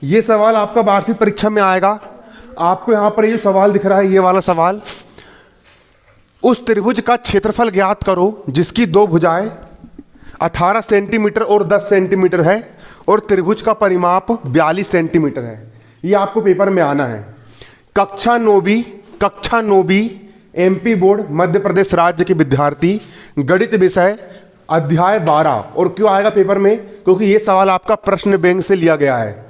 ये सवाल आपका वार्षिक परीक्षा में आएगा। आपको यहां पर ये सवाल दिख रहा है, ये वाला सवाल, उस त्रिभुज का क्षेत्रफल ज्ञात करो जिसकी दो भुजाएं 18 सेंटीमीटर और 10 सेंटीमीटर है और त्रिभुज का परिमाप 42 सेंटीमीटर है। ये आपको पेपर में आना है। कक्षा नौवीं एमपी बोर्ड मध्य प्रदेश राज्य के विद्यार्थी, गणित विषय, अध्याय 12। और क्यों आएगा पेपर में? क्योंकि ये सवाल आपका प्रश्न बैंक से लिया गया है।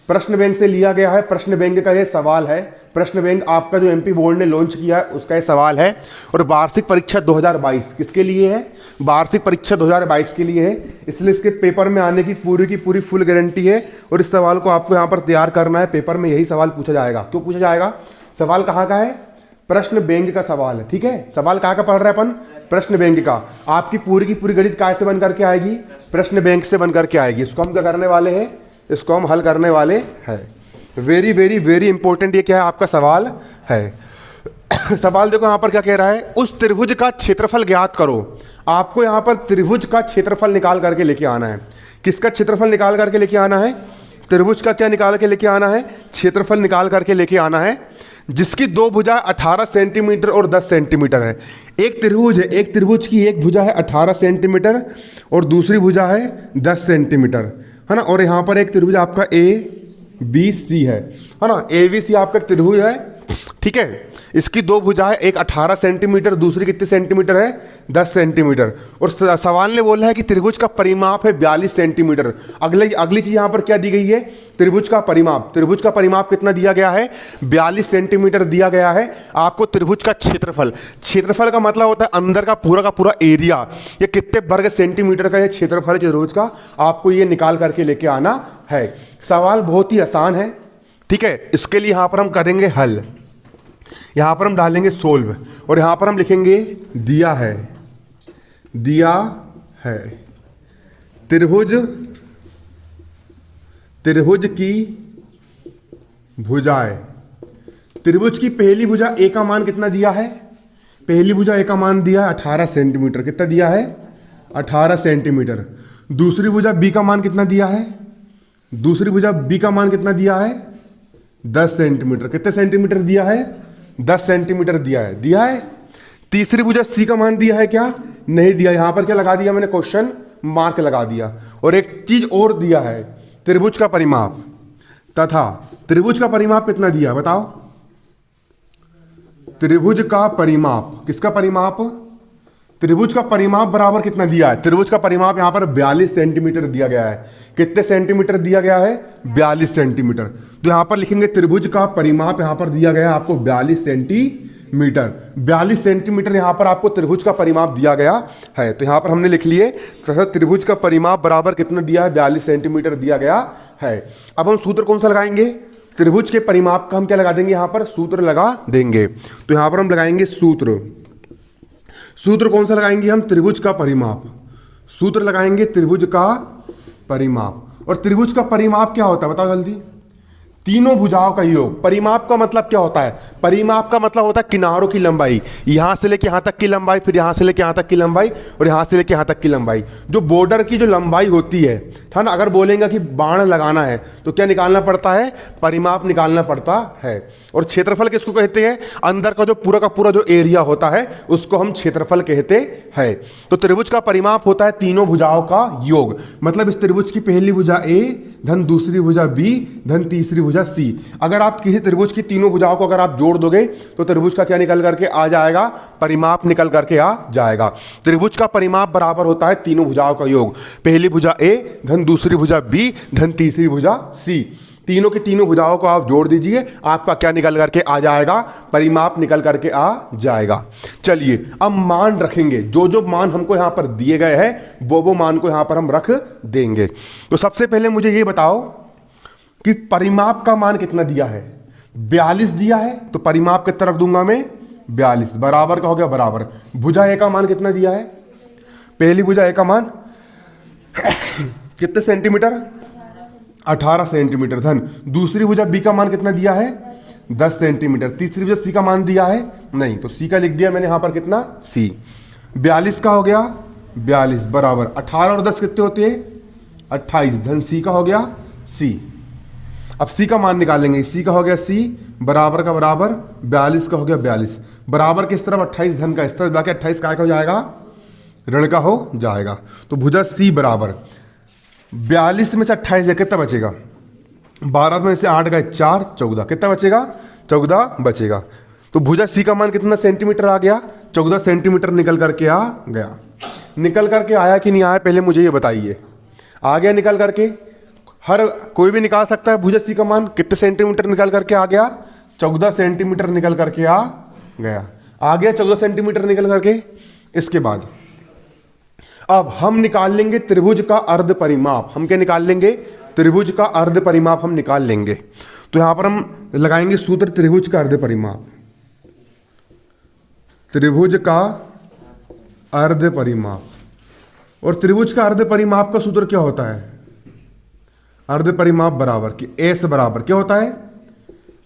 प्रश्न बैंक से लिया गया है, प्रश्न बैंक का ये सवाल है। प्रश्न बैंक आपका जो एमपी बोर्ड ने लॉन्च किया है उसका ये सवाल है। और वार्षिक परीक्षा 2022 किसके लिए है? वार्षिक परीक्षा 2022 के लिए है। इसलिए इसके पेपर में आने की पूरी फुल गारंटी है। और इस सवाल को आपको यहाँ पर तैयार करना है। पेपर में यही सवाल पूछा जाएगा। क्यों पूछा जाएगा? सवाल कहाँ का है? प्रश्न बैंक का सवाल है। ठीक है, सवाल कहाँ का पढ़ रहे हैं अपन? प्रश्न बैंक का। आपकी पूरी गणित काय से बन करके आएगी? प्रश्न बैंक से बन करके आएगी। इसको हम क्या करने वाले हैं? इसको हम हल करने वाले हैं। वेरी इंपॉर्टेंट ये क्या है? आपका सवाल है। सवाल देखो यहाँ पर क्या कह रहा है, उस त्रिभुज का क्षेत्रफल ज्ञात करो। आपको यहाँ पर त्रिभुज का क्षेत्रफल निकाल करके लेके आना है। किसका क्षेत्रफल निकाल करके लेके आना है? त्रिभुज का क्या निकाल के लेके आना है? क्षेत्रफल निकाल करके लेके आना है, जिसकी दो भुजा 18 सेंटीमीटर और 10 सेंटीमीटर है। एक त्रिभुज है, एक त्रिभुज की एक भुजा है 18 सेंटीमीटर और दूसरी भुजा है 10 सेंटीमीटर, है ना। और यहाँ पर एक त्रिभुज आपका ABC है ना। ABC आपका त्रिभुज है, ठीक है। इसकी दो भुजाएं, एक 18 सेंटीमीटर, दूसरी कितने सेंटीमीटर है? 10 सेंटीमीटर। और सवाल ने बोला है कि त्रिभुज का परिमाप है 42 सेंटीमीटर। अगली चीज यहाँ पर क्या दी गई है? त्रिभुज का परिमाप। त्रिभुज का परिमाप कितना दिया गया है? 42 सेंटीमीटर दिया गया है। आपको त्रिभुज का क्षेत्रफल, क्षेत्रफल का मतलब होता है अंदर का पूरा एरिया। ये कितने वर्ग सेंटीमीटर का ये क्षेत्रफल है त्रिभुज का, आपको ये निकाल करके लेके आना है। सवाल बहुत ही आसान है, ठीक है। इसके लिए यहाँ पर हम करेंगे हल। यहां पर हम डालेंगे सोल्व और यहां पर हम लिखेंगे दिया है त्रिभुज की भुजाएं। त्रिभुज की पहली भुजा ए का मान कितना दिया है? पहली भुजा ए का मान दिया है 18 सेंटीमीटर। कितना दिया है? 18 सेंटीमीटर। दूसरी भुजा बी का मान कितना दिया है? दूसरी भुजा बी का मान कितना दिया है? 10 सेंटीमीटर। कितने सेंटीमीटर दिया है? 10 सेंटीमीटर दिया है। तीसरी भुजा सी का मान दिया है क्या? नहीं दिया। यहां पर क्या लगा दिया मैंने? क्वेश्चन मार्क लगा दिया। और एक चीज और दिया है, त्रिभुज का परिमाप। तथा त्रिभुज का परिमाप कितना दिया बताओ? त्रिभुज का परिमाप, किसका परिमाप? त्रिभुज का परिमाप बराबर कितना दिया है? त्रिभुज का परिमाप यहां पर 42 सेंटीमीटर दिया गया है। कितने सेंटीमीटर दिया गया है? 42 सेंटीमीटर। तो यहां पर लिखेंगे त्रिभुज का परिमाप यहां पर दिया गया है आपको 42 सेंटीमीटर। 42 सेंटीमीटर यहां पर आपको त्रिभुज का परिमाप दिया गया है। तो यहां पर हमने लिख लिए त्रिभुज का परिमाप बराबर कितना दिया है? 42 सेंटीमीटर दिया गया है। अब हम सूत्र कौन सा लगाएंगे? त्रिभुज के परिमाप का हम क्या लगा देंगे? यहां पर सूत्र लगा देंगे। तो यहां पर हम लगाएंगे सूत्र कौन सा लगाएंगे हम? त्रिभुज का परिमाप। सूत्र लगाएंगे त्रिभुज का परिमाप। और त्रिभुज का परिमाप क्या होता है बताओ जल्दी? तीनों भुजाओं का योग। परिमाप का मतलब क्या होता है? परिमाप का मतलब होता है किनारों की लंबाई। यहां से लेके यहां तक की लंबाई, फिर यहां से लेके यहां तक की लंबाई और यहां से लेके यहां तक की लंबाई। जो बॉर्डर की जो लंबाई होती है ना, अगर बोलेंगे कि बाण लगाना है तो क्या निकालना पड़ता है? परिमाप निकालना पड़ता है। और क्षेत्रफल किसको कहते हैं? अंदर का पूरा जो एरिया होता है उसको हम क्षेत्रफल कहते हैं। तो त्रिभुज का परिमाप होता है तीनों भुजाओं का योग। मतलब इस त्रिभुज की पहली भुजा ए, धन दूसरी भुजा बी, धन तीसरी भुजा सी। अगर आप किसी त्रिभुज की तीनों भुजाओं को अगर आप जोड़ दोगे तो त्रिभुज का क्या निकल करके आ जाएगा? परिमाप निकल करके आ जाएगा। त्रिभुज का परिमाप बराबर होता है तीनों भुजाओं का योग। पहली भुजा ए, धन दूसरी भुजा बी, धन तीसरी भुजा सी। तीनों की तीनों भुजाओं को आप जोड़ दीजिए, आपका क्या निकल करके आ जाएगा? परिमाप निकल करके आ जाएगा। चलिए अब मान रखेंगे। जो मान हमको यहां पर दिए गए हैं वो मान को यहां पर हम रख देंगे। तो सबसे पहले मुझे ये बताओ कि परिमाप का मान कितना दिया है? 42 दिया है। तो परिमाप कितना रख दूंगा मैं? 42 बराबर का हो गया बराबर। भुजा ए का मान कितना दिया है? पहली भुजा ए का मान कितने सेंटीमीटर? 18 सेंटीमीटर। धन दूसरी भुजा बी का मान कितना दिया है? 10 सेंटीमीटर। तीसरी भुजा सी का मान दिया है? नहीं, तो सी का लिख दिया मैंने यहां पर कितना? सी। 42 का हो गया 42 बराबर 18 और 10 कितने होते हैं? 28। धन सी का हो गया सी। अब सी का मान निकालेंगे, सी का हो गया सी बराबर का बराबर 42 का हो गया 42, बराबर किस तरफ 28 धन का, इस तरफ जाके 28 का हो जाएगा, ऋण का हो जाएगा। तो भुजा सी बराबर 42 में से 28 है, कितना बचेगा, 12 में से 8 गए 4, 14, कितना बचेगा, 14 बचेगा। तो भुजा सी का मान कितना सेंटीमीटर आ गया, 14 सेंटीमीटर निकल करके आ गया। निकल करके आया कि नहीं आया पहले मुझे ये बताइए। आ गया निकल करके, हर कोई भी निकाल सकता है भुजा सी का मान, कितने सेंटीमीटर निकल करके आ गया, 14 सेंटीमीटर निकल करके आ गया। आ गया 14 सेंटीमीटर निकल करके। इसके बाद अब हम निकाल लेंगे त्रिभुज का अर्ध परिमाप। हम क्या निकाल लेंगे, त्रिभुज का अर्ध परिमाप हम निकाल लेंगे। तो यहां पर हम लगाएंगे सूत्र त्रिभुज का अर्ध परिमाप। त्रिभुज का अर्ध परिमाप, और त्रिभुज का अर्ध परिमाप का सूत्र क्या होता है, अर्ध परिमाप बराबर कि एस बराबर क्या होता है,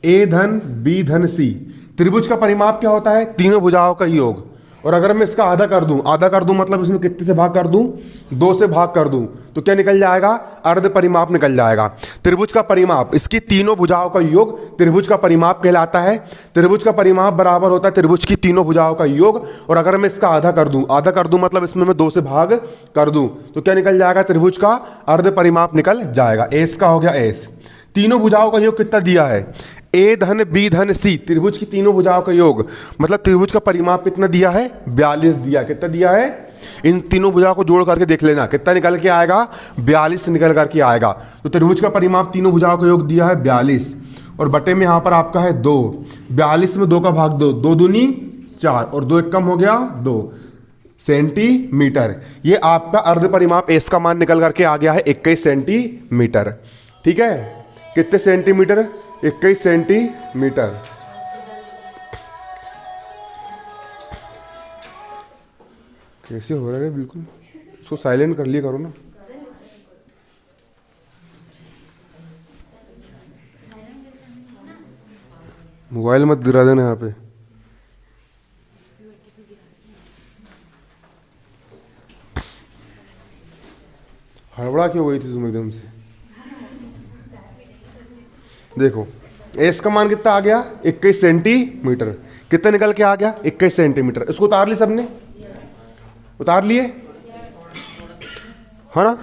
ए धन बी धन सी। त्रिभुज का परिमाप क्या होता है, तीनों भुजाओं का योग। और अगर मैं इसका आधा कर दूं, आधा कर दूं मतलब इसमें कितने से भाग कर दूं, 2 से भाग कर दूं, तो क्या निकल जाएगा, अर्ध परिमाप निकल जाएगा। त्रिभुज का परिमाप, इसकी तीनों भुजाओं का योग त्रिभुज का परिमाप कहलाता है। त्रिभुज का परिमाप बराबर होता है त्रिभुज की तीनों भुजाओं का योग। और अगर मैं इसका आधा कर दूं, आधा कर दूं मतलब इसमें मैं 2 से भाग कर दूं, तो क्या निकल जाएगा, त्रिभुज का अर्ध परिमाप निकल जाएगा। एस का हो गया एस। तीनों भुजाओं का योग कितना दिया है, ए धन बी धन सी, त्रिभुज की तीनों भुजाओं का योग, मतलब त्रिभुज का परिमाप कितना दिया है, 42 दिया। कितना दिया है, इन तीनों भुजाओं को जोड़ करके देख लेना कितना निकल के आएगा, 42 निकल करके आएगा। तो त्रिभुज का परिमाप तीनों भुजाओं का योग दिया है 42, और बटे में यहां पर आपका है 2। 42 में 2 का भाग 2, 2 दूनी 4, और 2 एक कम हो गया 2 सेंटीमीटर। ये आपका अर्ध परिमाप एस का मान निकल करके आ गया है 21 सेंटीमीटर। ठीक है, कितने सेंटीमीटर, 21 सेंटीमीटर। कैसे हो रहा है, बिल्कुल इसको साइलेंट कर लिया करो ना। मोबाइल मत गिरा देना यहाँ पे। हड़बड़ा क्यों गई थी तुम एकदम से। देखो एस का मान कितना आ गया, 21 सेंटीमीटर। कितना निकल के आ गया, 21 सेंटीमीटर। इसको उतार ली सबने, उतार लिए, है ना।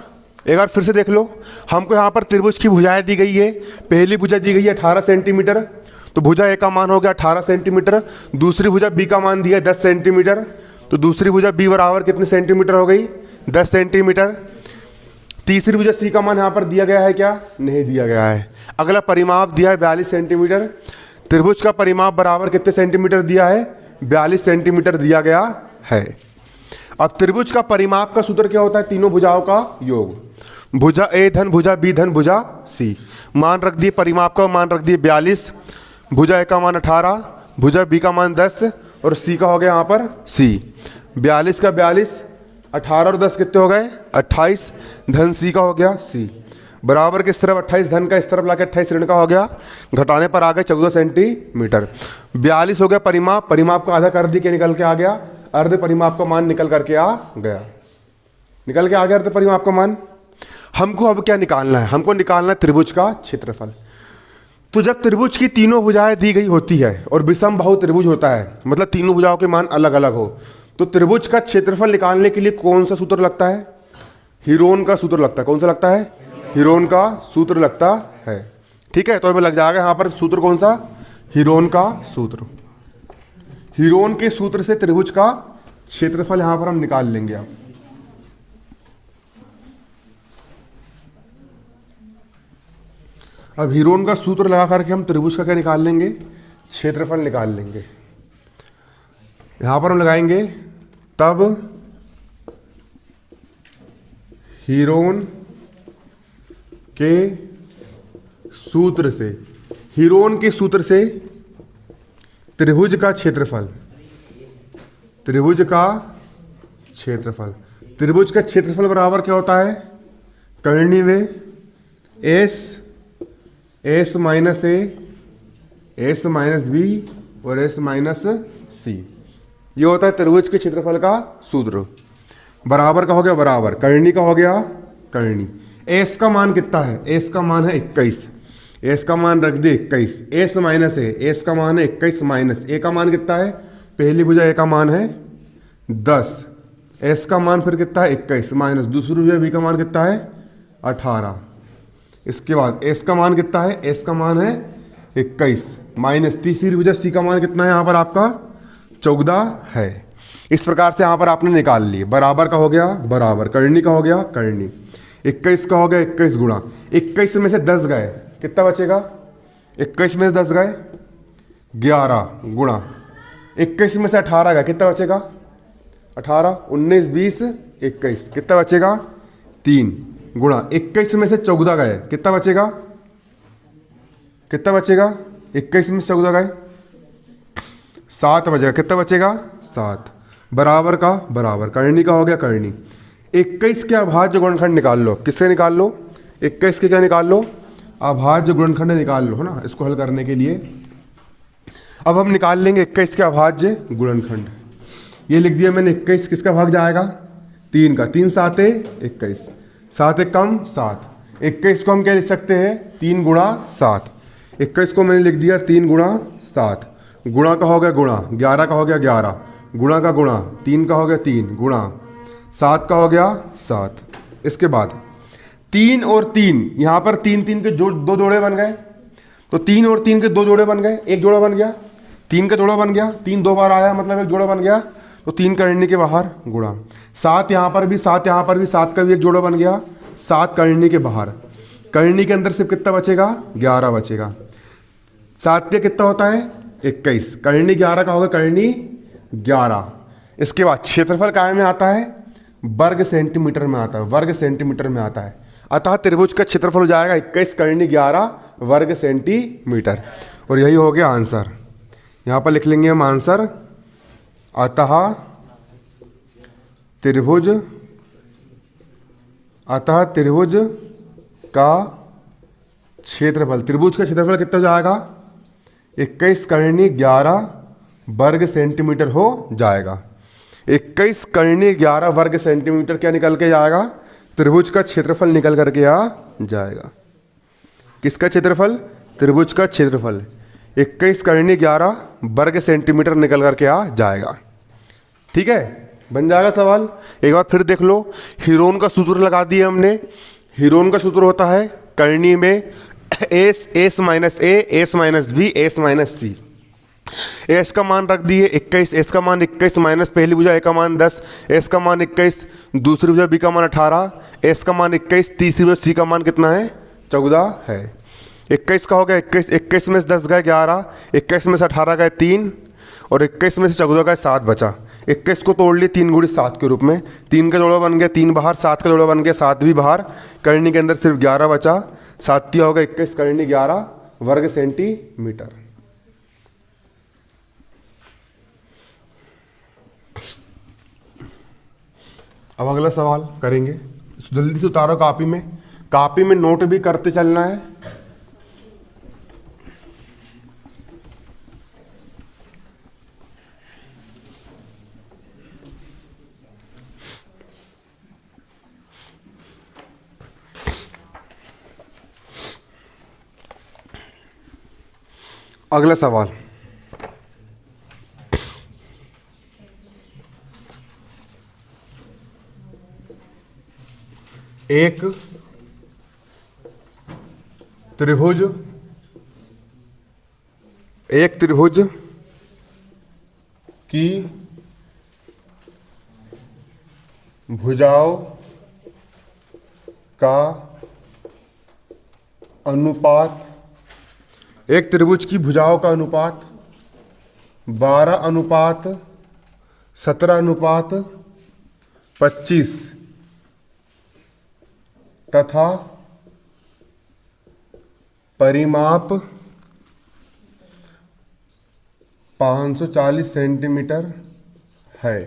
एक बार फिर से देख लो, हमको यहाँ पर त्रिभुज की भुजाएं दी गई है। पहली भुजा दी गई है 18 सेंटीमीटर, तो भुजा ए का मान हो गया 18 सेंटीमीटर। दूसरी भुजा बी का मान दिया 10 सेंटीमीटर, तो दूसरी भुजा बी बराबर कितने सेंटीमीटर हो गई, 10 सेंटीमीटर। तीसरी भुजा सी का मान यहाँ पर दिया गया है क्या, नहीं दिया गया है। अगला परिमाप दिया है 42 सेंटीमीटर। त्रिभुज का परिमाप बराबर कितने सेंटीमीटर दिया है, 42 सेंटीमीटर दिया गया है। अब त्रिभुज का परिमाप का सूत्र क्या होता है, तीनों भुजाओं का योग। भुजा ए धन भुजा बी धन भुजा सी। मान रख दिए, परिमाप का मान रख दिए 42, भुजा ए का मान 18, भुजा बी का मान 10, और सी का हो गया यहाँ पर सी। 42 का 42, 18 और 10 कितने हो गए, 28, धन सी का हो गया सी, बराबर किस तरफ 28 धन का, इस तरफ लाके 28 ऋण का हो गया, घटाने पर आ गए 14 सेंटीमीटर। 42 हो गया परिमाप, परिमाप का आधा कर दी के निकल के आ गया, अर्ध परिमाप का मान निकल करके आ गया, निकल के आ गया अर्ध परिमाप का मान। हमको अब क्या निकालना है, हमको निकालना है त्रिभुज का क्षेत्रफल। तो जब त्रिभुज की तीनों भुजाएं दी गई होती है और विषम बाहु त्रिभुज होता है, मतलब तीनों भुजाओं के मान अलग अलग हो, तो त्रिभुज का क्षेत्रफल निकालने के लिए कौन सा सूत्र लगता है, हीरोन का सूत्र लगता है। कौन सा लगता है, हीरोन का सूत्र लगता है। ठीक है, तो हमें लग जाएगा यहाँ पर सूत्र कौन सा, हीरोन का सूत्र। हीरोन के सूत्र से त्रिभुज का क्षेत्रफल यहां पर हम निकाल लेंगे। अब हीरोन का सूत्र लगा करके हम त्रिभुज का क्या निकाल लेंगे, क्षेत्रफल निकाल लेंगे। यहां पर हम लगाएंगे तब हीरोन के सूत्र से, हीरोन के सूत्र से त्रिभुज का क्षेत्रफल, त्रिभुज का क्षेत्रफल, त्रिभुज का क्षेत्रफल बराबर क्या होता है, कर्णी में s, s minus a, s minus B और एस माइनस सी। ये होता है त्रिभुज के क्षेत्रफल का सूत्र। बराबर का हो गया बराबर, कर्णी का हो गया कर्णी। एस का मान कितना है, एस का मान है 21। एस का मान रख दे 21, एस माइनस है, एस का मान है 21 माइनस ए का मान कितना है, पहली भुजा ए का मान है 10, एस का मान फिर कितना है 21 माइनस दूसरी भुजा बी का मान कितना है 18। इसके बाद एस का मान कितना है, एस का मान है 21 माइनस तीसरी भुजा सी का मान कितना है यहाँ पर आपका 14 है। इस प्रकार से यहाँ पर आपने निकाल लिए। बराबर का हो गया बराबर, करनी का हो गया करनी, 21 का हो गया 21 गुणा, 21 में से 10 गए कितना बचेगा, 21 में से 10 गए 11 गुणा, 21 में से 18 गए कितना बचेगा 18, 19 20 21 कितना बचेगा 3 गुणा, 21 में से 14 गए कितना बचेगा, कितना बचेगा 21 में से 14 गए 7 बचेगा, कितना बचेगा 7। बराबर का बराबर, करनी का हो गया करनी। 21 के अभाज्य गुणनखंड निकाल लो, किससे निकाल लो, 21 के क्या निकाल लो, अभाज्य गुणनखंड निकाल लो, है ना, इसको हल करने के लिए। अब हम निकाल लेंगे 21 के अभाज्य गुणनखंड। ये लिख दिया मैंने, 21 किसका भाग जाएगा 3 का, 3 7 21, 7 एक कम 7, 21 को हम क्या लिख सकते हैं 3 गुणा 7, 21 को मैंने लिख दिया 3 गुणा 7, गुणा का हो गया गुणा, 11 का हो गया 11, गुणा का गुणा, 3 का हो गया 3 गुणा 7 का हो गया 7। इसके बाद 3 और 3 यहाँ पर 3 3 के दो जोड़े बन गए, तो 3 और 3 के 2 जोड़े बन गए, एक जोड़ा बन गया, 3 का जोड़ा बन गया, 3 2 बार आया मतलब एक जोड़ा बन गया, तो 3 करनी के बाहर गुणा, 7 यहाँ पर भी 7 यहाँ पर भी 7 का भी एक जोड़ा बन गया, 7 करनी के बाहर, करनी के अंदर सिर्फ कितना बचेगा 11 बचेगा, 7 के कितना होता है 21, करनी 11 का होगा करनी 11। इसके बाद क्षेत्रफल काय में आता है, वर्ग सेंटीमीटर में आता है, वर्ग सेंटीमीटर में आता है, अतः त्रिभुज का क्षेत्रफल हो जाएगा 21 करनी 11 वर्ग सेंटीमीटर, और यही हो गया आंसर। यहाँ पर लिख लेंगे हम आंसर, अतः त्रिभुज का क्षेत्रफल, त्रिभुज का क्षेत्रफल कितना हो जाएगा 21 करनी 11 वर्ग सेंटीमीटर हो जाएगा। 21 करनी 11 वर्ग सेंटीमीटर क्या निकल के जाएगा, त्रिभुज का क्षेत्रफल निकल करके आ जाएगा। किसका क्षेत्रफल, त्रिभुज का क्षेत्रफल 21 करनी 11 वर्ग सेंटीमीटर निकल करके आ जाएगा। ठीक है, बन जाएगा सवाल। एक बार फिर देख लो, हीरोन का सूत्र लगा दिए हमने। हीरोन का सूत्र होता है करनी में s minus a, s minus b, s minus c. S का मान रख दिए 21, एस का मान 21 माइनस पहली भुजा ए का मान 10, एस का मान 21, दूसरी भुजा बी का मान 18, एस का मान 21, तीसरी भुजा सी का मान कितना है 14 है। 21 का हो गया 21, 21 में से 10 गए 11, 21 में से 18 गए 3, और 21 में से 14 गए 7 बचा। 21 को तोड़ लिए 3 गुणी 7 के रूप में, 3 का जोड़ा बन गया 3 बाहर, 7 का जोड़ा बन गया 7 भी बाहर, करनी के अंदर सिर्फ 11 बचा, 7 होगा 21 करनी 11 वर्ग सेंटीमीटर। अब अगला सवाल करेंगे, जल्दी से उतारो कापी में नोट भी करते चलना है। अगला सवाल, एक त्रिभुज की भुजाओं का अनुपात, एक त्रिभुज की भुजाओं का अनुपात 12:17:25 तथा परिमाप 540 सेंटीमीटर है।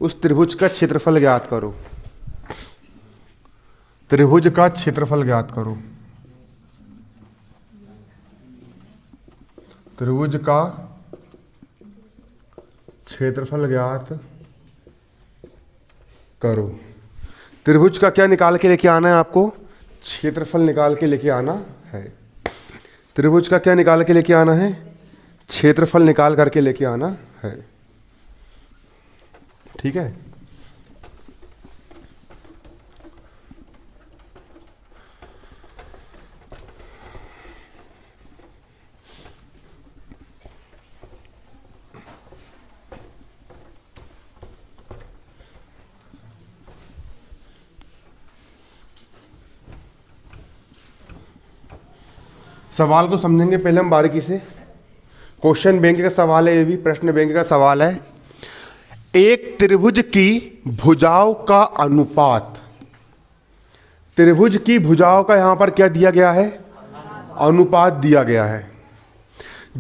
उस त्रिभुज का क्षेत्रफल ज्ञात करो। त्रिभुज का क्षेत्रफल ज्ञात करो। त्रिभुज का क्षेत्रफल ज्ञात करो। त्रिभुज का क्या निकाल के लेके आना है आपको, क्षेत्रफल निकाल के लेके आना है। त्रिभुज का क्या निकाल के लेके आना है? क्षेत्रफल निकाल करके लेके आना है। ठीक है। सवाल को समझेंगे पहले हम बारीकी से। क्वेश्चन बैंक का सवाल है, ये भी प्रश्न बैंक का सवाल है। एक त्रिभुज की भुजाओं का अनुपात, त्रिभुज की भुजाओं का यहां पर क्या दिया गया है? अनुपात दिया गया है।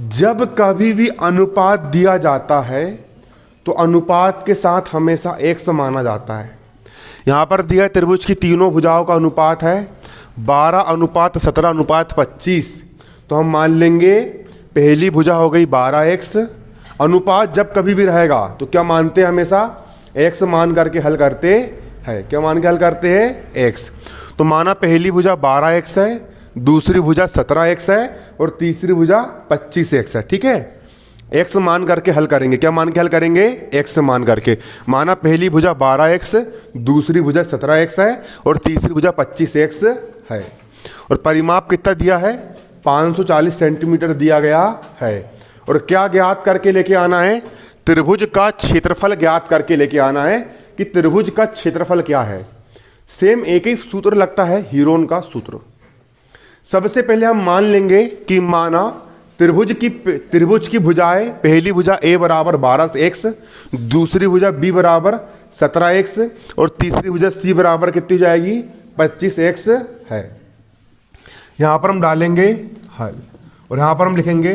जब कभी भी अनुपात दिया जाता है तो अनुपात के साथ हमेशा एक्स माना जाता है। यहां पर दिया त्रिभुज की तीनों भुजाओं का अनुपात है 12:17:25। तो हम मान लेंगे पहली भुजा हो गई 12x। अनुपात जब कभी भी रहेगा तो क्या मानते हैं? हमेशा x मान करके हल करते हैं। क्या मान के हल करते हैं? x। तो माना पहली भुजा 12x है, दूसरी भुजा 17x है और तीसरी भुजा 25x है। ठीक है। x मान करके हल करेंगे। क्या मान के हल करेंगे? x मान करके। माना पहली भुजा 12x, दूसरी भुजा 17x है और तीसरी भुजा 25x है। और परिमाप कितना दिया है? 540 सेंटीमीटर दिया गया है। और क्या ज्ञात करके लेके आना है? त्रिभुज का क्षेत्रफल ज्ञात करके लेके आना है कि त्रिभुज का क्षेत्रफल क्या है। सेम एक ही सूत्र लगता है, हीरोन का सूत्र। सबसे पहले हम मान लेंगे कि माना त्रिभुज की भुजाएं, पहली भुजा a बराबर 12x, दूसरी भुजा b बराबर 17x और तीसरी भुजा c बराबर कितनी हो जाएगी? 25x है। यहां पर हम डालेंगे हल और यहां पर हम लिखेंगे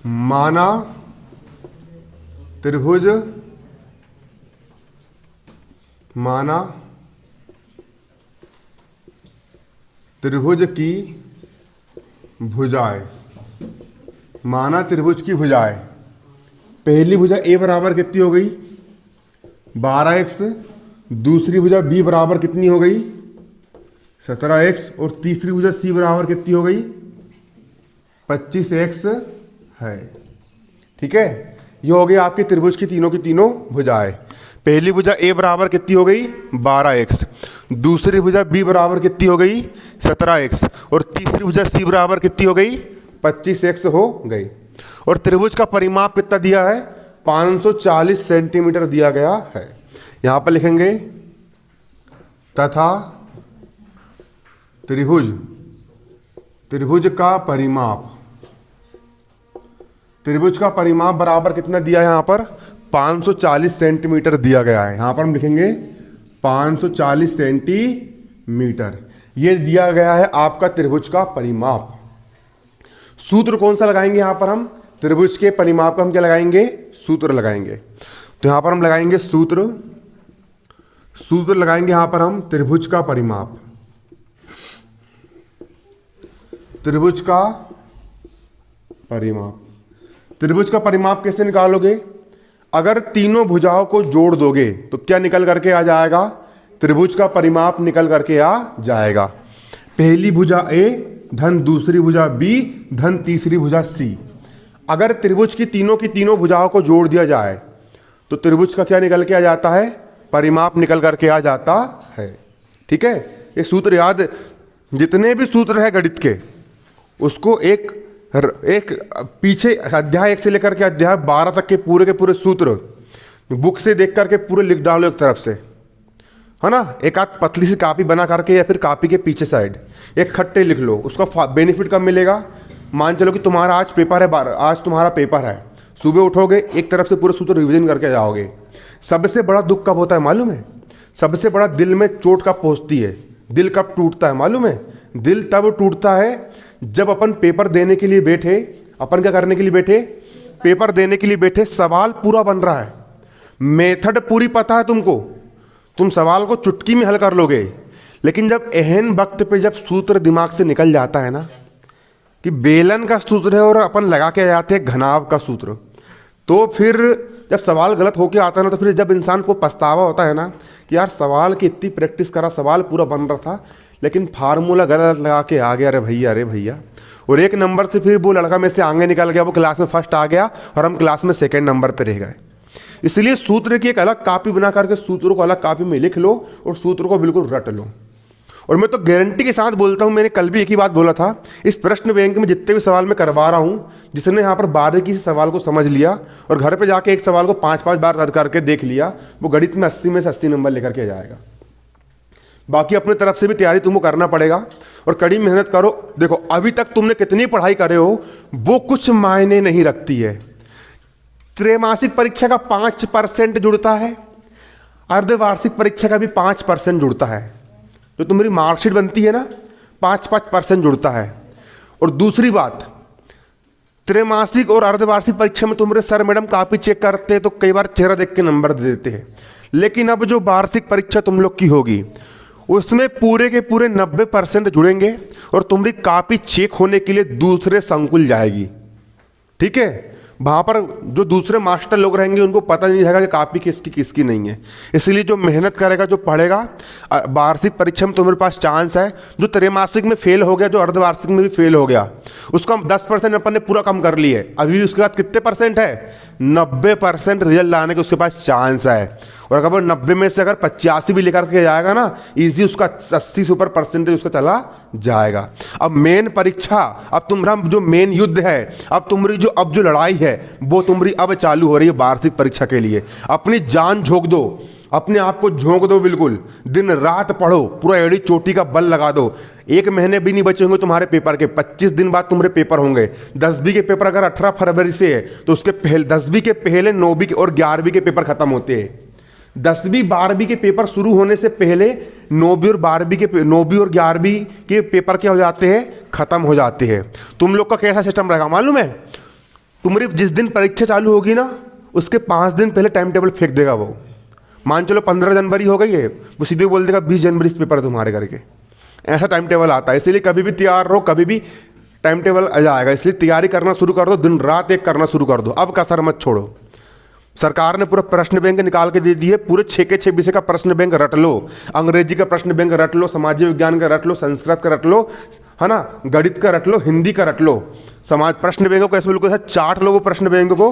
माना त्रिभुज की भुजाएं, माना त्रिभुज की भुजाएं। पहली भुजा a बराबर कितनी हो गई? 12x, दूसरी भुजा b बराबर कितनी हो गई? 17x और तीसरी भुजा c बराबर कितनी हो गई? 25x है। ठीक है। ये हो गई आपकी त्रिभुज की तीनों भुजाएं। पहली भुजा a बराबर कितनी हो गई? 12x, दूसरी भुजा b बराबर कितनी हो गई? 17x और तीसरी भुजा c बराबर कितनी हो गई? 25x हो गई। और त्रिभुज का परिमाप कितना दिया है? 540 सेंटीमीटर दिया गया है। यहां पर लिखेंगे तथा त्रिभुज का परिमाप बराबर कितना दिया है? यहां पर 540 सेंटीमीटर दिया गया है। यहां पर हम लिखेंगे 540 सेंटीमीटर। यह दिया गया है आपका त्रिभुज का परिमाप। सूत्र कौन सा लगाएंगे? यहां पर हम त्रिभुज के परिमाप का हम क्या लगाएंगे? सूत्र लगाएंगे। तो यहां पर हम लगाएंगे सूत्र लगाएंगे यहां पर हम त्रिभुज का परिमाप। त्रिभुज का परिमाप कैसे निकालोगे? अगर तीनों भुजाओं को जोड़ दोगे तो क्या निकल करके आ जाएगा? त्रिभुज का परिमाप निकल करके आ जाएगा। पहली भुजा a धन दूसरी भुजा b धन तीसरी भुजा c। अगर त्रिभुज की तीनों भुजाओं को जोड़ दिया जाए तो त्रिभुज का क्या निकल के आ जाता है? परिमाप निकल करके आ जाता है। ठीक है। ये सूत्र याद, जितने भी सूत्र है गणित के उसको एक पीछे अध्याय 1 से लेकर के अध्याय 12 तक के पूरे सूत्र बुक से देख करके पूरे लिख डालो एक तरफ से, है ना। एक आध पतली सी कॉपी बना करके या फिर कॉपी के पीछे साइड एक खट्टे लिख लो। उसका बेनिफिट कब मिलेगा? मान चलो कि तुम्हारा आज पेपर है, आज तुम्हारा पेपर है, सुबह उठोगे एक तरफ से पूरे सूत्र रिवीजन करके जाओगे। सबसे बड़ा दुख कब होता है मालूम है? सबसे बड़ा दिल में चोट कब पहुंचती है? दिल कब टूटता है मालूम है? दिल तब टूटता है जब अपन पेपर देने के लिए बैठे, अपन क्या करने के लिए बैठे? पेपर देने के लिए बैठे, सवाल पूरा बन रहा है, मेथड पूरी पता है तुमको, तुम सवाल को चुटकी में हल कर लोगे। लेकिन जब एहन वक्त पे जब सूत्र दिमाग से निकल जाता है ना कि बेलन का सूत्र है और अपन लगा के जाते हैं घनाव का सूत्र, तो फिर जब सवाल गलत होके आता है ना, तो फिर जब इंसान को पछतावा होता है ना कि यार सवाल की इतनी प्रैक्टिस करा, सवाल पूरा बन रहा था लेकिन फार्मूला गलत लगा के आ गया, अरे भैया। और एक नंबर से फिर वो लड़का में से आगे निकल गया, वो क्लास में फर्स्ट आ गया और हम क्लास में सेकंड नंबर पे रह गए। इसलिए सूत्र की एक अलग कॉपी बना करके सूत्रों को अलग कॉपी में लिख लो और सूत्रों को बिल्कुल रट लो। और मैं तो गारंटी के साथ बोलता हूं, मैंने कल भी एक ही बात बोला था, इस प्रश्न बैंक में जितने भी सवाल मैं करवा रहा हूं, जिसने यहाँ पर बारीकी से सवाल को समझ लिया और घर पे जाके एक सवाल को 5-5 बार रद्द करके देख लिया, वो गणित में 80 में से 80 नंबर लेकर के जाएगा। बाकी अपने तरफ से भी तैयारी तुमको करना पड़ेगा और कड़ी मेहनत करो। देखो अभी तक तुमने कितनी पढ़ाई करे हो वो कुछ मायने नहीं रखती है। त्रैमासिक परीक्षा का 5% जुड़ता है, अर्धवार्षिक परीक्षा का भी 5% जुड़ता है। जो तुम्हारी मार्कशीट बनती है ना, 5% जुड़ता है। और दूसरी बात, त्रैमासिक और अर्धवार्षिक परीक्षा में तुम्हारे सर मैडम कॉपी चेक करते हैं तो कई बार चेहरा देख के नंबर दे देते हैं। लेकिन अब जो वार्षिक परीक्षा तुम लोग की होगी उसमें पूरे के पूरे 90% जुड़ेंगे और तुम्हारी कॉपी चेक होने के लिए दूसरे संकुल जाएगी। ठीक है, वहाँ पर जो दूसरे मास्टर लोग रहेंगे उनको पता नहीं रहेगा कि कॉपी किसकी किसकी नहीं है। इसलिए जो मेहनत करेगा, जो पढ़ेगा, वार्षिक परीक्षा में तुम्हारे पास चांस है। जो त्रैमासिक में फेल हो गया, जो अर्धवार्षिक में भी फेल हो गया, उसको हम 10% अपन ने पूरा कम कर लिए। अभी उसके बाद कितने परसेंट है? 90% रिजल्ट लाने के उसके पास चांस है। और अगर 90 में से अगर 85 भी लेकर के जाएगा ना, इजी उसका 80 से ऊपर परसेंटेज उसका चला जाएगा। अब मेन परीक्षा, अब तुम्हारा जो मेन युद्ध है, अब तुम्हारी जो लड़ाई है वो तुम्हारी अब चालू हो रही है वार्षिक परीक्षा के लिए। अपनी जान झोंक दो, अपने आप को झोंक दो, बिल्कुल दिन रात पढ़ो, पूरा एड़ी चोटी का बल लगा दो। 1 महीने भी नहीं बचे होंगे तुम्हारे पेपर के, 25 दिन बाद तुम्हारे पेपर होंगे। 10वीं के पेपर अगर 18 फरवरी से है तो उसके पहले 10वीं के पहले 9वीं और 11वीं के पेपर खत्म होते हैं। 10वीं 12वीं के पेपर शुरू होने से पहले 9वीं और 11वीं के पेपर क्या हो जाते हैं? खत्म हो जाते हैं। तुम लोग का कैसा सिस्टम रहेगा मालूम है? तुम्हारी जिस दिन परीक्षा चालू होगी ना, उसके 5 दिन पहले टाइम टेबल फेंक देगा वो। मान चलो 15 जनवरी हो गई है, वो सीधे बोल देगा 20 जनवरी से पेपर है तुम्हारे करके। ऐसा टाइम टेबल आता है। इसलिए कभी भी तैयार रहो, कभी भी टाइम टेबल आ जाएगा। इसलिए तैयारी करना शुरू कर दो, दिन रात एक करना शुरू कर दो। अब कसर मत छोड़ो। सरकार ने पूरा प्रश्न बैंक निकाल के दे दिए, पूरे 6 के 6 विषय का प्रश्न बैंक रट लो। अंग्रेजी का प्रश्न बैंक रट लो, सामाजिक विज्ञान का रट लो, संस्कृत का रट लो, है ना, गणित का रट लो, हिंदी का रट लो। समाज प्रश्न बैंक को ऐसे बिल्कुल ऐसा चाट लो वो प्रश्न बैंक को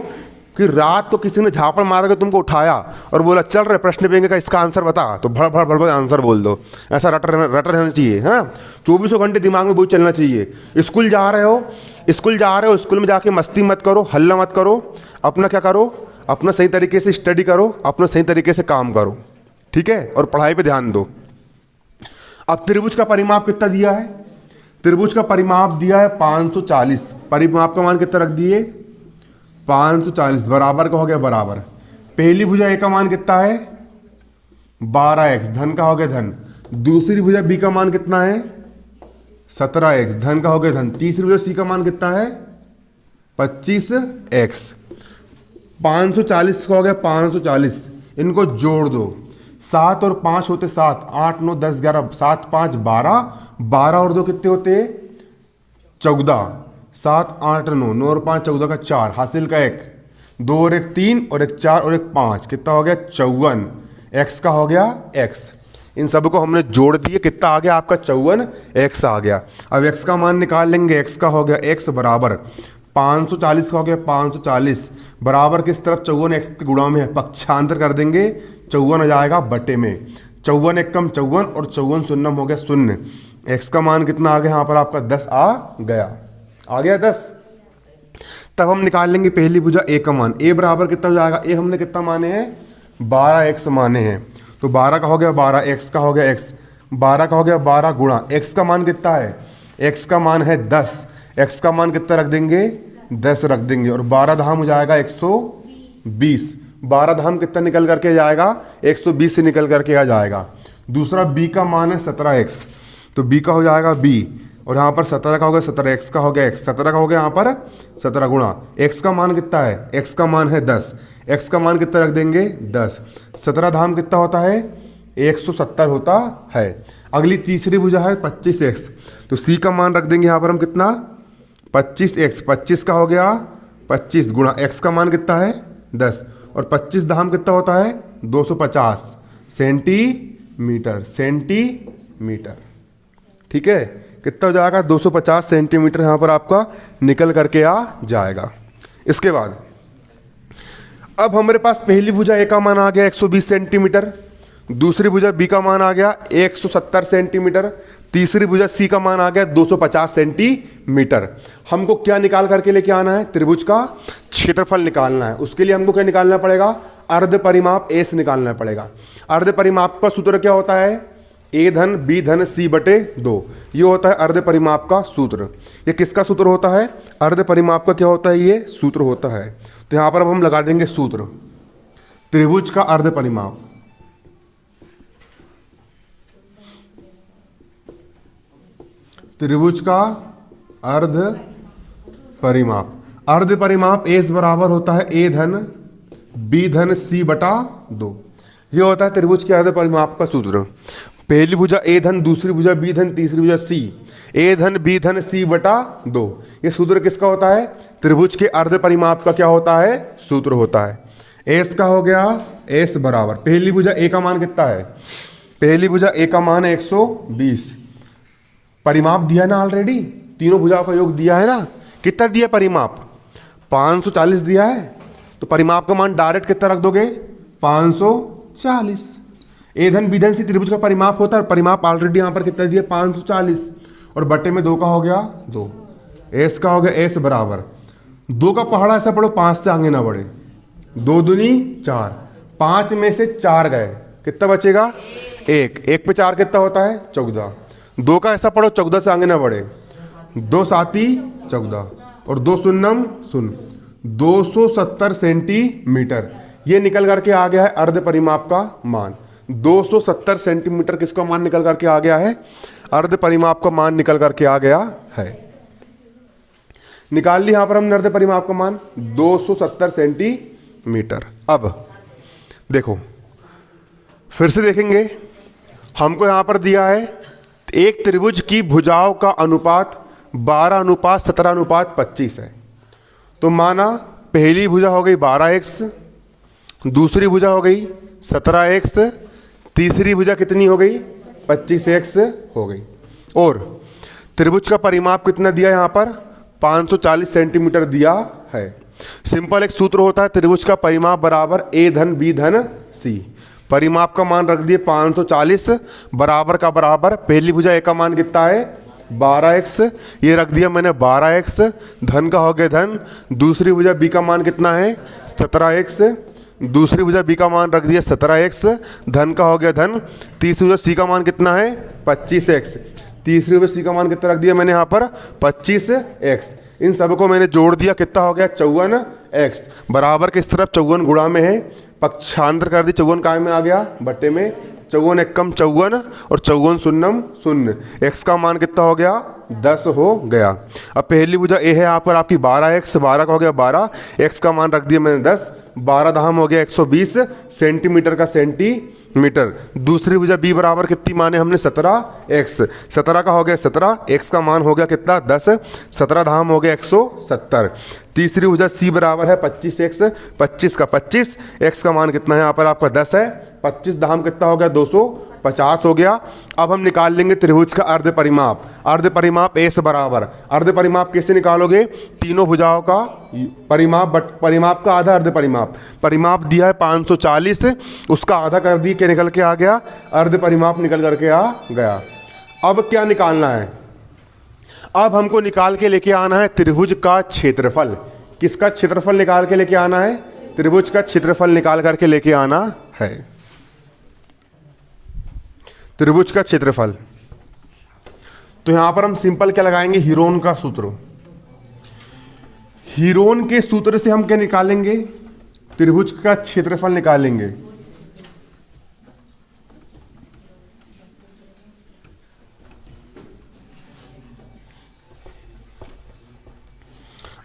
कि रात तो किसी ने झापड़ मार के तुमको उठाया और बोला चल रहे प्रश्न बैंक का इसका आंसर बता, तो भड़ भड़ भड़ भड़ आंसर बोल दो। ऐसा रट रहना चाहिए, है ना। 24 घंटे दिमाग में वही चलना चाहिए। स्कूल जा रहे हो, स्कूल में जाके मस्ती मत करो, हल्ला मत करो, अपना क्या करो, अपना सही तरीके से स्टडी करो, अपना सही तरीके से काम करो, ठीक है, और पढ़ाई पे ध्यान दो। अब त्रिभुज का परिमाप कितना दिया है? त्रिभुज का परिमाप दिया है 540। परिमाप का मान कितना रख दिए? 540। बराबर का हो गया बराबर। पहली भुजा ए का मान कितना है? 12x, धन का हो गया धन। दूसरी भुजा बी का मान कितना है? 17x, धन का हो गया धन। तीसरी भुजा सी का मान कितना है? 25x। 540 का हो गया 540। इनको जोड़ दो, 7 और 5 होते 7, 8 9 10 11, 7 5 12, 12 और 2 कितने होते हैं? 14। 7 8 9, 9 और 5 14 का 4, हासिल का 1, 2 और 1 3 और 1 4 और 1 5, कितना हो गया? 54। x का हो गया x। इन सब को हमने जोड़ दिए, कितना आ गया आपका? 54 x आ गया। अब x का मान निकाल लेंगे। x का हो गया x बराबर 540 का हो गया 540 बराबर किस तरफ? 54 x के गुणा में है, पक्षांतर कर देंगे, 54 आ जाएगा बटे में। 54 एक कम 54 और 54 शून्यम हो गया 0। x का मान कितना आ गया यहाँ पर आपका? 10 आ गया 10। तब हम निकाल लेंगे पहली भुजा a का मान। a बराबर कितना हो जाएगा? a हमने कितना माने हैं? 12x माने हैं, तो 12 का हो गया 12, x का हो गया x, 12 का हो गया 12 गुणा x का मान कितना है? x का मान है 10। x का मान कितना रख देंगे? 10 रख देंगे और 12 धाम हो जाएगा 120। 12 धाम कितना निकल करके जाएगा? 120 से निकल करके आ जाएगा। दूसरा b का मान है 17x, तो b का हो जाएगा b, और यहाँ पर 17 का हो गया 17, x का हो गया x, 17 का हो गया यहाँ पर 17 गुणा x का मान कितना है? x का मान है 10, x का मान कितना रख देंगे? 10। 17 धाम कितना होता है? 170 होता है। अगली तीसरी भुजा है 25x, तो c का मान रख देंगे यहाँ पर हम कितना? 25x। 25 का हो गया 25 गुणा x का मान कितना है? 10, और 25 धाम कितना होता है? 250 सेंटीमीटर। ठीक है, कितना हो जाएगा 250 सेंटीमीटर यहाँ पर आपका निकल करके आ जाएगा। इसके बाद अब हमारे पास पहली भुजा ए का मान आ गया 120 सेंटीमीटर, दूसरी भुजा बी का मान आ गया 170 सेंटीमीटर, तीसरी भुजा सी का मान आ गया 250 सेंटीमीटर। हमको क्या निकाल करके लेके आना है, त्रिभुज का क्षेत्रफल निकालना है। उसके लिए हमको क्या निकालना पड़ेगा, अर्ध परिमाप एस निकालना पड़ेगा। अर्ध परिमाप का सूत्र क्या होता है, ए धन बी धन सी बटे 2, ये होता है अर्ध परिमाप का सूत्र। ये किसका सूत्र होता है, अर्ध परिमाप का क्या होता है, ये सूत्र होता है। तो यहां पर अब हम लगा देंगे सूत्र, त्रिभुज का अर्ध परिमाप, त्रिभुज का अर्ध परिमाप। अर्ध परिमाप एस बराबर होता है ए धन बी धन सी बटा 2, ये होता है त्रिभुज के अर्ध परिमाप का सूत्र। पहली भुजा ए धन, दूसरी भुजा बी धन, तीसरी भुजा सी, ए धन बी धन सी बटा 2, ये सूत्र किसका होता है, त्रिभुज के अर्ध परिमाप का क्या होता है, सूत्र होता है। एस का हो गया एस बराबर, पहली भुजा ए का मान कितना है, पहली भुजा ए का मान है 120, परिमाप दिया ना ऑलरेडी, तीनों भुजाओं का योग दिया है ना, कितना दिया परिमाप 540 दिया है, तो परिमाप का मान डायरेक्ट कितना रख दोगे 540। ए धन बी धन सी त्रिभुज का परिमाप होता है, परिमाप ऑलरेडी यहाँ पर कितना दिया 540, और बटे में 2 का हो गया 2, एस का हो गया एस बराबर 2 का पहाड़ा ऐसा पढ़ो 5 से आगे ना बढ़े, 2 दूनी 4, 5 में से 4 गए, कितना बचेगा 1, 1 पे 4 कितना होता है 14, 2 का ऐसा पढ़ो 14 से आगे ना बढ़े, 2 साती 14 और 2 शून्यम शून्य, 270 सेंटीमीटर, ये निकल करके आ गया है अर्ध परिमाप का मान। 270 सेंटीमीटर किसका मान निकल करके आ गया है, अर्ध परिमाप का मान निकल करके आ गया है। निकाल ली यहां पर हमने अर्ध परिमाप का मान 270 सेंटीमीटर। अब देखो फिर से देखेंगे, हमको यहां पर दिया है एक त्रिभुज की भुजाओं का अनुपात 12:17:25 है। तो माना पहली भुजा हो गई 12x, दूसरी भुजा हो गई 17x, तीसरी भुजा कितनी हो गई 25x हो गई, और त्रिभुज का परिमाप कितना दिया यहाँ पर 540 सेंटीमीटर दिया है। सिंपल एक सूत्र होता है, त्रिभुज का परिमाप बराबर ए धन बी धन सी, परिमाप का मान रख दिए 540 बराबर का बराबर, पहली भुजा ए का मान कितना है 12x, ये रख दिया मैंने 12x, धन का हो गया धन, दूसरी भुजा बी का मान कितना है 17x, दूसरी भुजा बी का मान रख दिया 17x, धन का हो गया धन, तीसरी भुजा सी का मान कितना है 25x, तीसरी भुजा सी का मान कितना रख दिया मैंने यहाँ पर 25x, इन सबको मैंने जोड़ दिया, कितना हो गया 54x, बराबर किस तरफ 54 गुणा में है, पक्षांतर कर दी, 54 काय में आ गया बट्टे में, 54 एकम 54 और 54 शून्यम शून्य, x का मान कितना हो गया 10 हो गया। अब पहली भुजा ए है यहाँ पर आपकी 12x, 12 का हो गया 12, x का मान रख दिया मैंने 10, 12 दाम हो गया 120 सेंटीमीटर का सेंटीमीटर। दूसरी भुजा बी बराबर कितनी माने हमने 17x, 17 का हो गया 17, x का मान हो गया कितना 10, 17 धाम हो गया 170। तीसरी भुजा सी बराबर है 25x, 25 का 25, x का मान कितना है यहाँ पर आपका 10 है, 25 धाम कितना हो गया 250 हो गया। अब हम निकाल लेंगे त्रिभुज का अर्ध परिमाप, अर्ध परिमाप एस बराबर, अर्ध परिमाप कैसे निकालोगे, तीनों भुजाओं का परिमाप बट परिमाप का आधा अर्ध परिमाप, परिमाप दिया है 540, उसका आधा कर दिए, क्या निकल के आ गया अर्ध परिमाप निकल करके आ गया। अब क्या निकालना है, अब हमको निकाल के लेके आना है त्रिभुज का क्षेत्रफल। किसका क्षेत्रफल निकाल के लेके आना है, त्रिभुज का क्षेत्रफल निकाल करके लेके आना है, त्रिभुज का क्षेत्रफल। तो यहां पर हम सिंपल क्या लगाएंगे, हीरोन का सूत्र, हीरोन के सूत्र से हम क्या निकालेंगे, त्रिभुज का क्षेत्रफल निकालेंगे।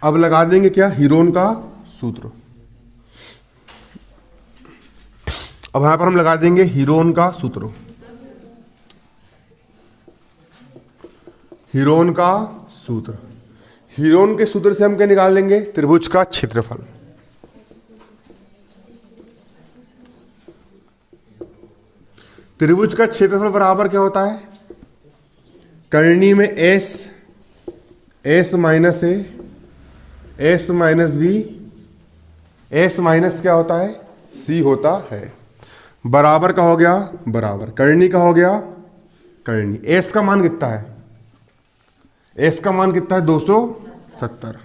अब लगा देंगे क्या, हीरोन का सूत्र। अब यहां पर हम लगा देंगे हीरोन का सूत्र, हीरोन का सूत्र। हीरोन के सूत्र से हम क्या निकाल लेंगे, त्रिभुज का क्षेत्रफल। त्रिभुज का क्षेत्रफल बराबर क्या होता है, करनी में s, s minus a, s minus b, s minus क्या होता है, सी होता है। बराबर का हो गया बराबर, करनी का हो गया करनी। एस का मान कितना है, एस का मान कितना है 270।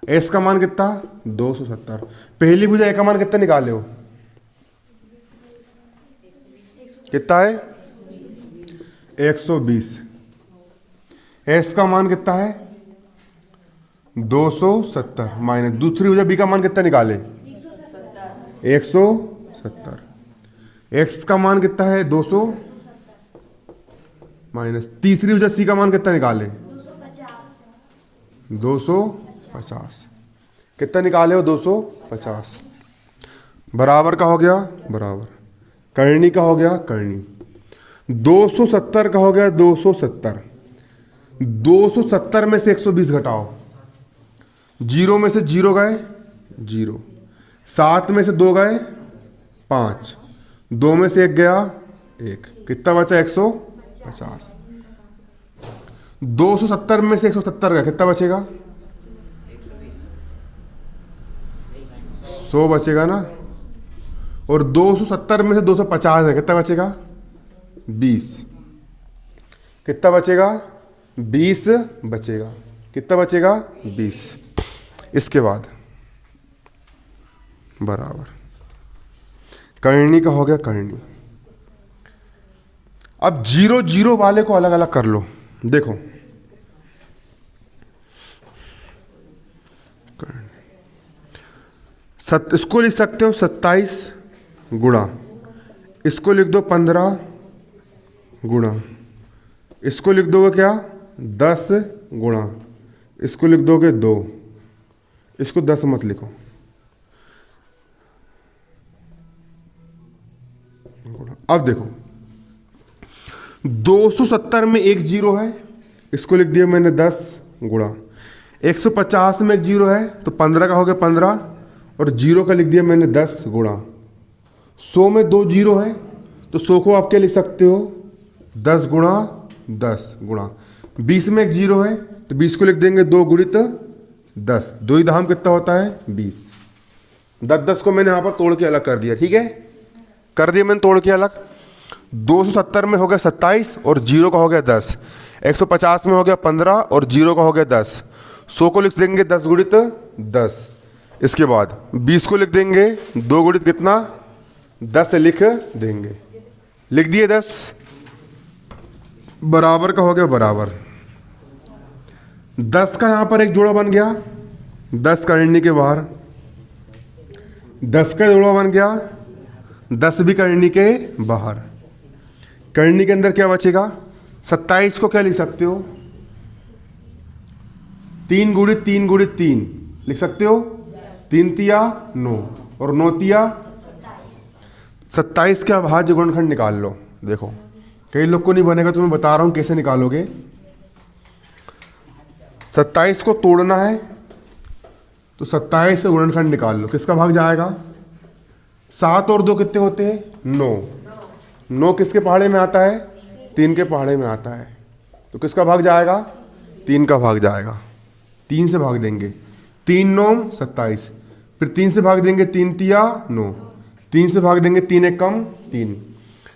एस का मान कितना 270। पहली भुजा ए का मान कितना निकाले हो, कितना है 120। एस का मान कितना है 270 माइनस दूसरी भुजा बी का मान कितना निकाले 170। एक्स का मान कितना है 200 माइनस तीसरी भुजा सी का मान कितना निकाले 250। कितना निकाले हो 250। बराबर का हो गया बराबर, करनी का हो गया करनी। 270 का हो गया 270। 270 में से 120 घटाओ, जीरो में से जीरो गए जीरो, 7 में से 2 गए 5, 2 में से 1 गया 1, कितना बचा 150। 270 में से 170 गया, कितना बचेगा 100 बचेगा ना। और 270 में से 250 है, कितना बचेगा 20, कितना बचेगा 20 बचेगा, कितना बचेगा 20। इसके बाद बराबर, करनी का हो गया करनी। अब 0 0 वाले को अलग अलग कर लो। देखो इसको लिख सकते हो 27 गुणा, इसको लिख दो 15 गुणा, इसको लिख दोगे क्या 10 गुणा, इसको लिख दोगे 2, इसको 10 मत लिखो। अब देखो 270 में एक जीरो है, इसको लिख दिया मैंने 10 गुणा। 150 में एक जीरो है तो 15 का हो गया 15, और जीरो का लिख दिया मैंने 10 गुणा। 100 में 2 जीरो है तो 100 को आप क्या लिख सकते हो 10 गुणा 10 गुणा। 20 में एक जीरो है तो 20 को लिख देंगे 2 गुणित 10, 2 ही धाम कितना होता है 20। 10 को मैंने यहाँ पर तोड़ के अलग कर दिया, ठीक है, कर दिया मैंने तोड़ के अलग। 270 में हो गया 27 और जीरो का हो गया 10। 150 में हो गया 15 और जीरो का हो गया 10। 100 को लिख देंगे 10 गुणित 10। इसके बाद 20 को लिख देंगे 2 गुणित कितना 10 लिख देंगे, लिख दिए 10। बराबर का हो गया बराबर। 10 का यहाँ पर एक जोड़ा बन गया, 10 करनी के बाहर 10 का जोड़ा बन गया, 10 भी करनी के बाहर। करनी के अंदर क्या बचेगा 27 को क्या लिख सकते हो 3 गुणित 3 गुणित 3 लिख सकते हो, 3 तिया 9 और 9 तिया 27 के अभाज्य गुणनखंड निकाल लो। देखो कई लोग को नहीं बनेगा तो मैं बता रहा हूं कैसे निकालोगे। 27 को तोड़ना है तो 27 से गुणनखंड निकाल लो, किसका भाग जाएगा 7 और 2 कितने होते हैं 9। 9 किसके पहाड़े में आता है 3 के पहाड़े में आता है, तो किसका भाग जाएगा 3 का भाग जाएगा। 3 से भाग देंगे 3 9 27, फिर 3 से भाग देंगे 3 तिया 9, 3 से भाग देंगे 3 एक कम 3।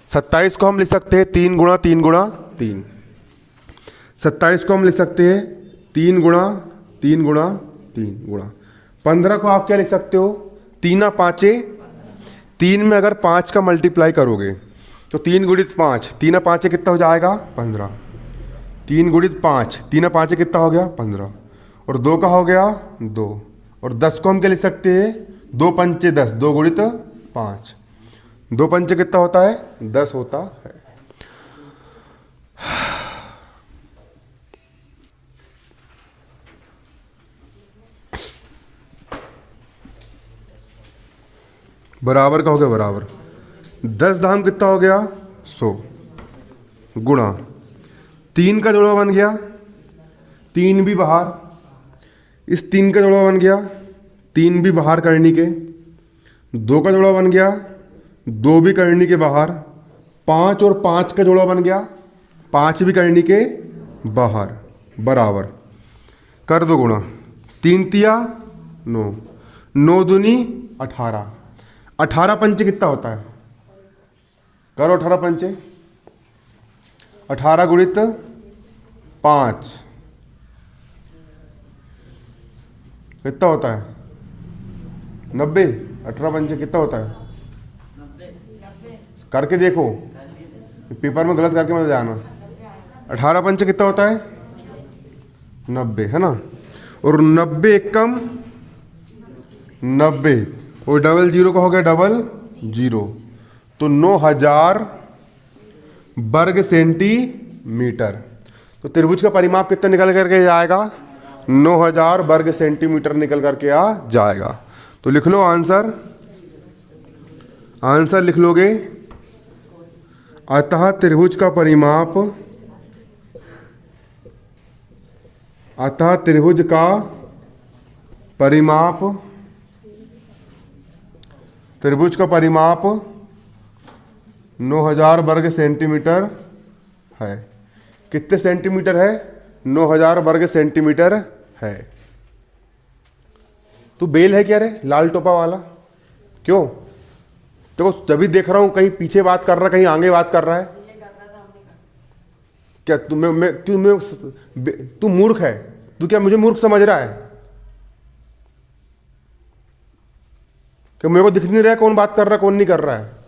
27 को हम लिख सकते हैं 3 गुणा 3 गुणा 3। 27 को हम लिख सकते हैं 3 गुणा 3 गुणा 3 गुणा। 15 को आप क्या लिख सकते हो 3 5, 3 में अगर 5 का मल्टीप्लाई करोगे तो 3 गुणित 5, 3 5 कितना हो जाएगा 15। 3 गुणित 5, 3 5 कितना हो गया 15, और 2 का हो गया 2, और 10 को हम क्या लिख सकते हैं 2 पंचे 10, 2 गुणित 5, 2 पंचे कितना होता है 10 होता है। बराबर का हो गया बराबर। 10 धाम कितना हो गया 100 गुणा 3 का जोड़ा बन गया, 3 भी बाहर, इस 3 का जोड़ा बन गया, 3 भी बाहर करनी के, 2 का जोड़ा बन गया, 2 भी करनी के बाहर, 5 और 5 का जोड़ा बन गया, 5 भी करनी के बाहर, बराबर कर दो गुणा, 3 तिया 9, 9 दूनी 18, 18 पंचे कितना होता है, करो 18 पंचे, 18 गुणित 5 कितना होता है 90, 18 पंचे कितना होता है, करके देखो, पेपर में गलत करके मत जाना। 18 पंचे कितना होता है 90, है ना, और 90 एकम 90 और डबल जीरो का हो गया डबल जीरो, तो 9000 वर्ग सेंटीमीटर। तो त्रिभुज का परिमाप कितना निकल करके जाएगा, 9000 वर्ग सेंटीमीटर निकल करके आ जाएगा। तो लिख लो आंसर, आंसर लिख लोगे, अतः त्रिभुज का परिमाप, अतः त्रिभुज का परिमाप, त्रिभुज का परिमाप 9000 वर्ग सेंटीमीटर है। कितने सेंटीमीटर है, 9000 वर्ग सेंटीमीटर है। तू बेल है क्या रे, लाल टोपा वाला, क्यों? तो जब भी देख रहा हूं कहीं पीछे बात कर रहा है, कहीं आगे बात कर रहा है, क्या तू मूर्ख है? तू क्या मुझे मूर्ख समझ रहा है? क्या मेरे को दिख नहीं रहा है कौन बात कर रहा है कौन नहीं कर रहा है?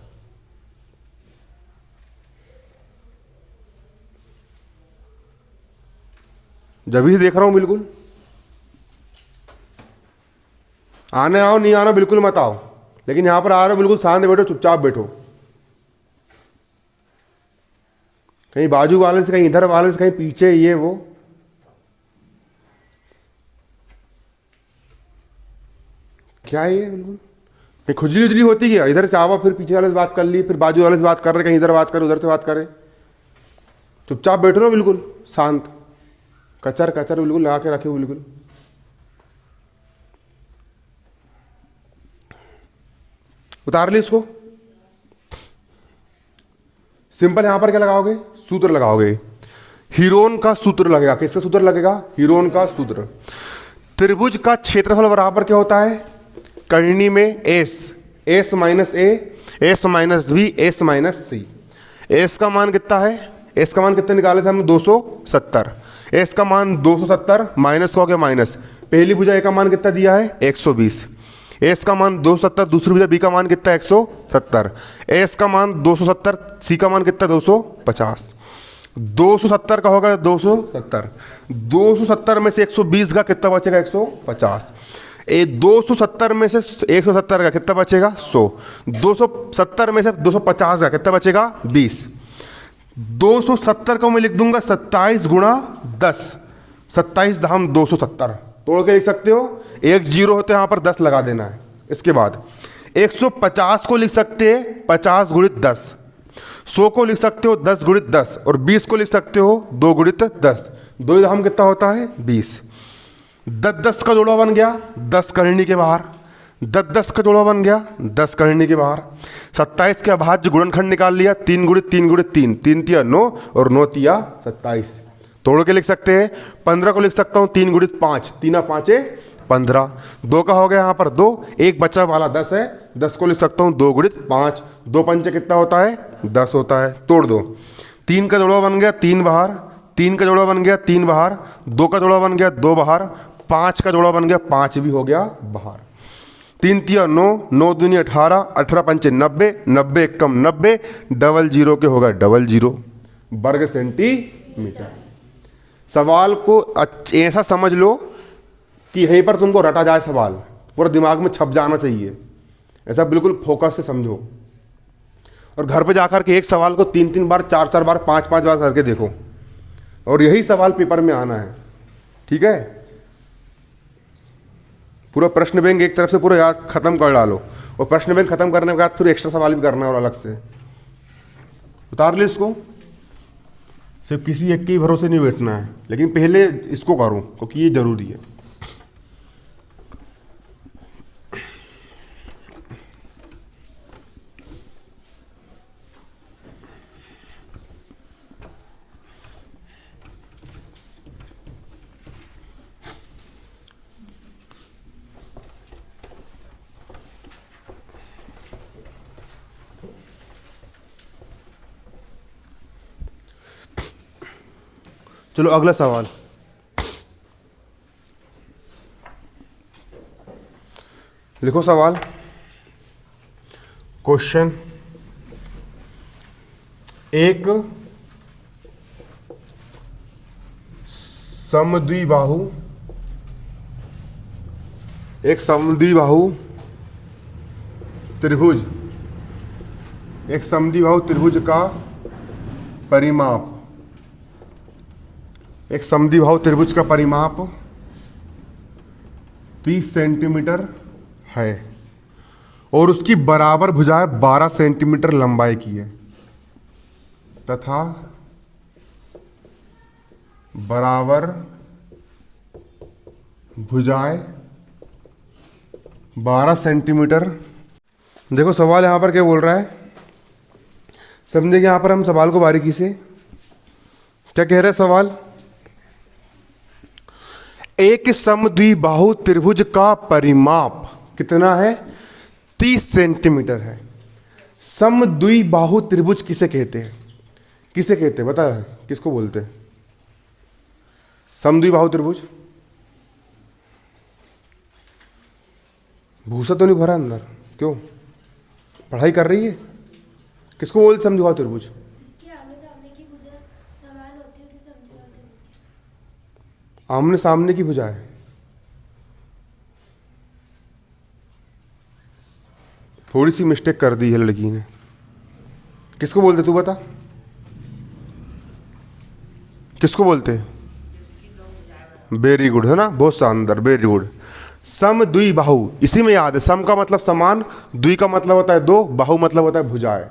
जब भी देख रहा हूं बिल्कुल, आने आओ नहीं आना बिल्कुल मत आओ, लेकिन यहां पर आ रहे हो बिल्कुल शांत बैठो, चुपचाप बैठो। कहीं बाजू वाले से, कहीं इधर वाले से, कहीं पीछे, ये वो। क्या है ये? बिल्कुल कहीं खुजली उजली होती है, इधर से आवा फिर पीछे वाले से बात कर ली, फिर बाजू वाले से बात कर रहे, कहीं इधर बात करे उधर से बात करे। चुपचाप बैठो ना बिल्कुल शांत, कचर कचर बिल्कुल लगा के रखे हो बिल्कुल। उतार ली इसको। सिंपल यहां पर क्या लगाओगे, सूत्र लगाओगे, हीरोन का सूत्र लगेगा। किसका सूत्र लगेगा, हीरोन का सूत्र। त्रिभुज का क्षेत्रफल बराबर क्या होता है, कर्णी में s, s minus a, s minus b, s minus c. S का मान कितना है, एस का मान कितना निकाले थे हमने 270, एस का मान 270 माइनस हो गया माइनस, पहली भुजा ए का मान कितना दिया है 120, एस का मान 270, दूसरी भुजा बी का मान कितना 170, एस का मान 270, सी का मान कितना 250, 270 का होगा 270, 270 में से 120 का कितना बचेगा 150, 270 में से 170 का कितना बचेगा 100, 270 में से 250 का कितना बचेगा 20, 270 को मैं लिख दूंगा 27 गुणा 10, 27 धाम 270, तोड़ के लिख सकते हो, एक जीरो होते यहाँ पर 10 लगा देना है। इसके बाद 150 को लिख सकते हैं 50 गुणित 10, 100 को लिख सकते हो 10 गुणित 10, और 20 को लिख सकते हो 2 गुणित 10, 2 धाम कितना होता है 20, 10 का जोड़ा बन गया 10 करनी के बाहर, 10 का जोड़ा बन गया 10 करनी के बाहर, 27 के अभाज्य गुणनखंड निकाल लिया, 3 गुणित 3 गुणित 3, 3 तिया 9 और 9 तिया 27, तोड़ के लिख सकते हैं। 15 को लिख सकता हूँ 3 गुणित 5, 3 5 15, 2 का हो गया यहाँ पर 2, एक बचा वाला 10 है, 10 को लिख सकता हूँ 2 गुणित 5, 2 पंचे कितना होता है 10 होता है, तोड़ दो। 3 का जोड़ा बन गया 3 बाहर, 3 का जोड़ा बन गया 3 बाहर, 2 का जोड़ा बन गया 2 बाहर, 5 का जोड़ा बन गया 5 भी हो गया बाहर, 3 तिया 9, 9 दूनी 18, 18 पंचे 90, 90 एकम 90, डबल जीरो के होगा डबल जीरो वर्ग सेंटीमीटर। सवाल को ऐसा समझ लो कि यहीं पर तुमको रटा जाए, सवाल पूरा दिमाग में छप जाना चाहिए, ऐसा बिल्कुल फोकस से समझो, और घर पे जाकर के एक सवाल को 3-3 बार 4-4 बार 5-5 बार करके देखो, और यही सवाल पेपर में आना है, ठीक है। पूरा प्रश्न बैंक एक तरफ से पूरा याद खत्म कर डालो, और प्रश्न बैंक खत्म करने के बाद फिर एक्स्ट्रा सवाल भी करना है और अलग से। उतार ले इसको, सिर्फ किसी एक के भरोसे नहीं बैठना है, लेकिन पहले इसको करो क्योंकि ये जरूरी है। चलो अगला सवाल, लिखो सवाल। क्वेश्चन, एक समद्विबाहु त्रिभुज, एक समद्विबाहु त्रिभुज का परिमाप, एक समद्विबाहु त्रिभुज का परिमाप 30 सेंटीमीटर है और उसकी बराबर भुजाएं 12 सेंटीमीटर लंबाई की है तथा बराबर भुजाएं 12 सेंटीमीटर। देखो सवाल यहां पर क्या बोल रहा है, समझेंगे यहां पर हम सवाल को बारीकी से। क्या कह रहे हैं सवाल, एक समद्विबाहु त्रिभुज का परिमाप कितना है, 30 सेंटीमीटर है। समद्विबाहु त्रिभुज किसे कहते हैं, किसे कहते हैं बता, किसको बोलते हैं समद्विबाहु त्रिभुज? भूसा तो नहीं भरा अंदर, क्यों, पढ़ाई कर रही है? किसको बोलते समद्विबाहु त्रिभुज? आमने सामने की भुजा है। थोड़ी सी मिस्टेक कर दी है लड़की ने। किसको बोलते, तू बता, किसको बोलते? वेरी गुड, है ना, बहुत शानदार, वेरी गुड। समद्विबाहु, इसी में याद है, सम का मतलब समान, द्वि का मतलब होता है दो, बाहु मतलब होता है भुजाएं।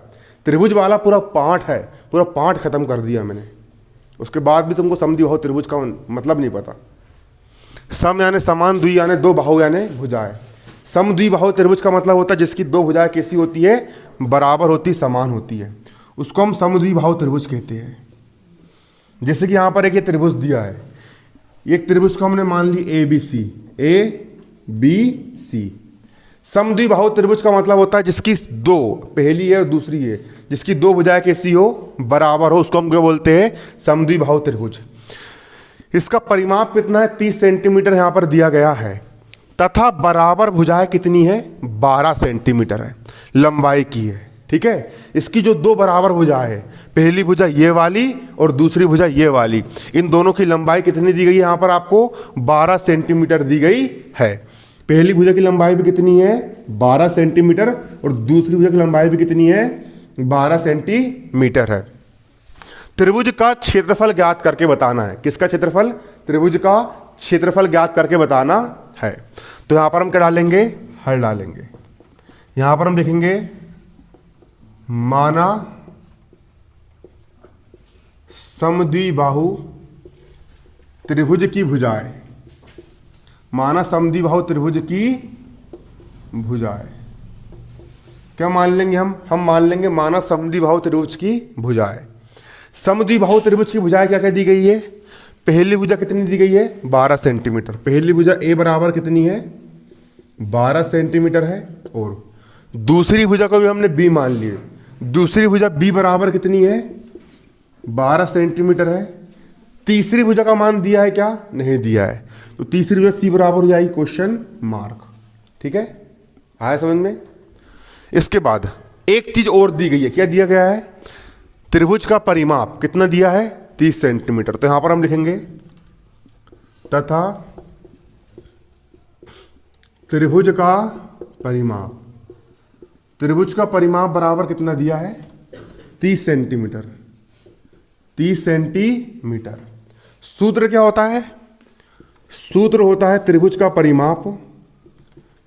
त्रिभुज वाला पूरा पाठ है, पूरा पाठ खत्म कर दिया मैंने, उसके बाद भी तुमको समद्विबाहु त्रिभुज का मतलब नहीं पता। सम यानी समान, द्वि यानी दो, बाहु यानी भुजाएं। समद्विबाहु त्रिभुज का मतलब होता है जिसकी दो भुजाएं कैसी होती है, बराबर होती, समान होती है, उसको हम समद्विबाहु त्रिभुज कहते हैं। जैसे कि यहां पर एक ये त्रिभुज दिया है, एक त्रिभुज को हमने मान ली A B C, A B C. समद्विबाहु त्रिभुज का मतलब होता है जिसकी दो, पहली है और दूसरी है, जिसकी दो भुजाएं कैसी हो, बराबर हो, उसको हम क्या बोलते हैं, समद्विबाहु त्रिभुज। इसका परिमाप कितना है, 30 सेंटीमीटर यहां पर दिया गया है तथा बराबर भुजाएं कितनी है, 12 सेंटीमीटर है, लंबाई की है। ठीक है, इसकी जो दो बराबर भुजाएं है, पहली भुजा ये वाली और दूसरी भुजा ये वाली, इन दोनों की लंबाई कितनी दी गई है, यहां पर आपको 12 सेंटीमीटर दी गई है। पहली भुजा की लंबाई भी कितनी है, 12 सेंटीमीटर, और दूसरी भुजा की लंबाई भी कितनी है, 12 सेंटीमीटर है। त्रिभुज का क्षेत्रफल ज्ञात करके बताना है। किसका क्षेत्रफल, त्रिभुज का क्षेत्रफल ज्ञात करके बताना है। तो यहां पर हम क्या डालेंगे, हल डालेंगे। यहां पर हम देखेंगे, माना समद्विबाहु त्रिभुज की भुजाएं, माना समद्विबाहु त्रिभुज की भुजाएं, क्या मान लेंगे हम मान लेंगे माना समद्विबाहु त्रिभुज की भुजाएं। समद्विबाहु त्रिभुज की भुजाएं क्या क्या दी गई है, पहली भुजा कितनी दी गई है, 12 सेंटीमीटर, पहली भुजा ए बराबर कितनी है, 12 सेंटीमीटर है, और दूसरी भुजा को भी हमने बी मान लिए, दूसरी भुजा बी बराबर कितनी है, 12 सेंटीमीटर है। तीसरी भुजा का मान दिया है क्या, नहीं दिया है, तो तीसरी भुजा सी बराबर हो जाएगी क्वेश्चन मार्क। ठीक है, आया समझ में। इसके बाद एक चीज और दी गई है, क्या दिया गया है, त्रिभुज का परिमाप कितना दिया है, 30 सेंटीमीटर। तो यहां पर हम लिखेंगे तथा त्रिभुज का परिमाप, त्रिभुज का परिमाप बराबर कितना दिया है, 30 सेंटीमीटर, 30 सेंटीमीटर। सूत्र क्या होता है, सूत्र होता है त्रिभुज का परिमाप,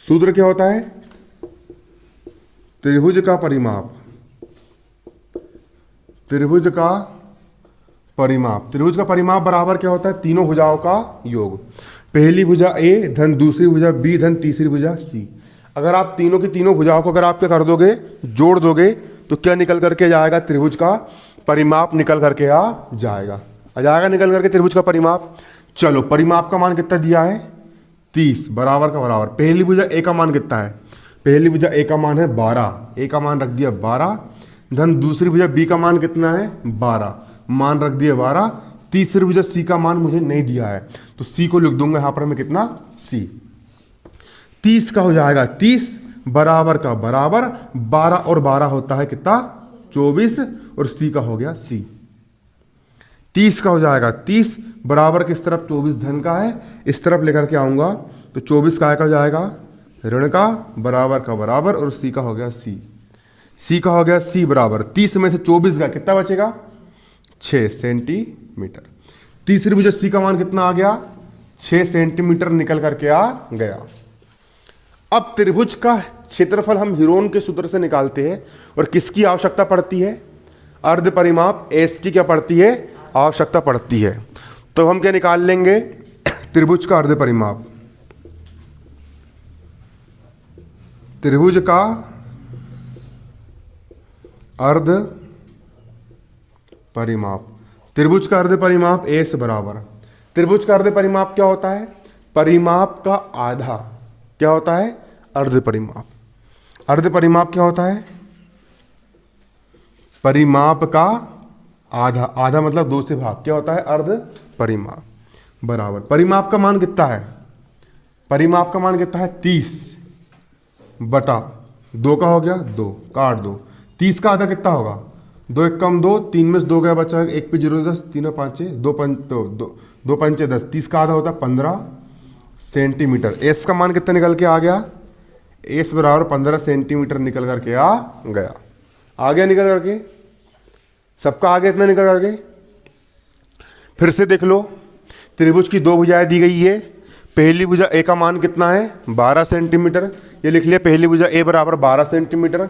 सूत्र क्या होता है, त्रिभुज का परिमाप, त्रिभुज का परिमाप। त्रिभुज का परिमाप बराबर क्या होता है, तीनों भुजाओं का योग, पहली भुजा ए धन दूसरी भुजा बी धन तीसरी भुजा सी। अगर आप तीनों की तीनों भुजाओं को अगर आप क्या कर दोगे, जोड़ दोगे, तो क्या निकल करके जाएगा, त्रिभुज का परिमाप निकल करके आ जाएगा निकल करके त्रिभुज का परिमाप। चलो परिमाप का मान कितना दिया है, 30, बराबर का बराबर। पहली भुजा ए का मान कितना है, पहली भुजा ए का मान है 12, ए का मान रख दिया 12, धन दूसरी भुजा बी का मान कितना है, 12, मान रख दिया 12, तीसरी भुजा सी का मान मुझे नहीं दिया है, तो सी को लिख दूंगा यहां पर मैं कितना, सी। 30 का हो जाएगा 30 बराबर का बराबर 12 और 12 होता है कितना, 24 और सी का हो गया सी। 30 का हो जाएगा 30 बराबर किस तरफ, 24 धन का है, इस तरफ लेकर के आऊंगा तो 24 का हो जाएगा ऋण का बराबर और सी का हो गया सी। सी का हो गया सी बराबर 30 में से 24 का कितना बचेगा, 6 सेंटीमीटर। तीसरी भुजा सी का मान कितना आ गया, 6 सेंटीमीटर निकल करके आ गया। अब त्रिभुज का क्षेत्रफल हम हीरोन के सूत्र से निकालते हैं और किसकी आवश्यकता पड़ती है, अर्ध परिमाप एस की क्या पड़ती है, आवश्यकता पड़ती है। तो हम क्या निकाल लेंगे, त्रिभुज का अर्ध परिमाप, त्रिभुज का अर्ध परिमाप, त्रिभुज का अर्ध परिमाप एस बराबर, त्रिभुज का अर्ध परिमाप क्या होता है, परिमाप का आधा क्या होता है, अर्ध परिमाप। अर्ध परिमाप क्या होता है, परिमाप का आधा, आधा मतलब 2 से भाग, क्या होता है, अर्ध परिमाप बराबर। परिमाप का मान कितना है, परिमाप का मान कितना है, 30 बटा 2 का हो गया 2, काट दो। 30 का आधा कितना होगा, 2 एक कम 2, 3 में से 2 गया बचा, 1 पे 0 10, 3 5 2 5 10, 30 का आधा होता है 15 सेंटीमीटर। एस का मान कितना निकल के आ गया, एस बराबर 15 सेंटीमीटर निकल करके आ गया। आ गया निकल करके, सबका आ गया इतना निकल करके। फिर से देख लो, त्रिभुज की 2 भुजाएं दी गई है। पहली भुजा ए का मान कितना है, 12 सेंटीमीटर, ये लिख लिया पहली भुजा ए बराबर 12 सेंटीमीटर।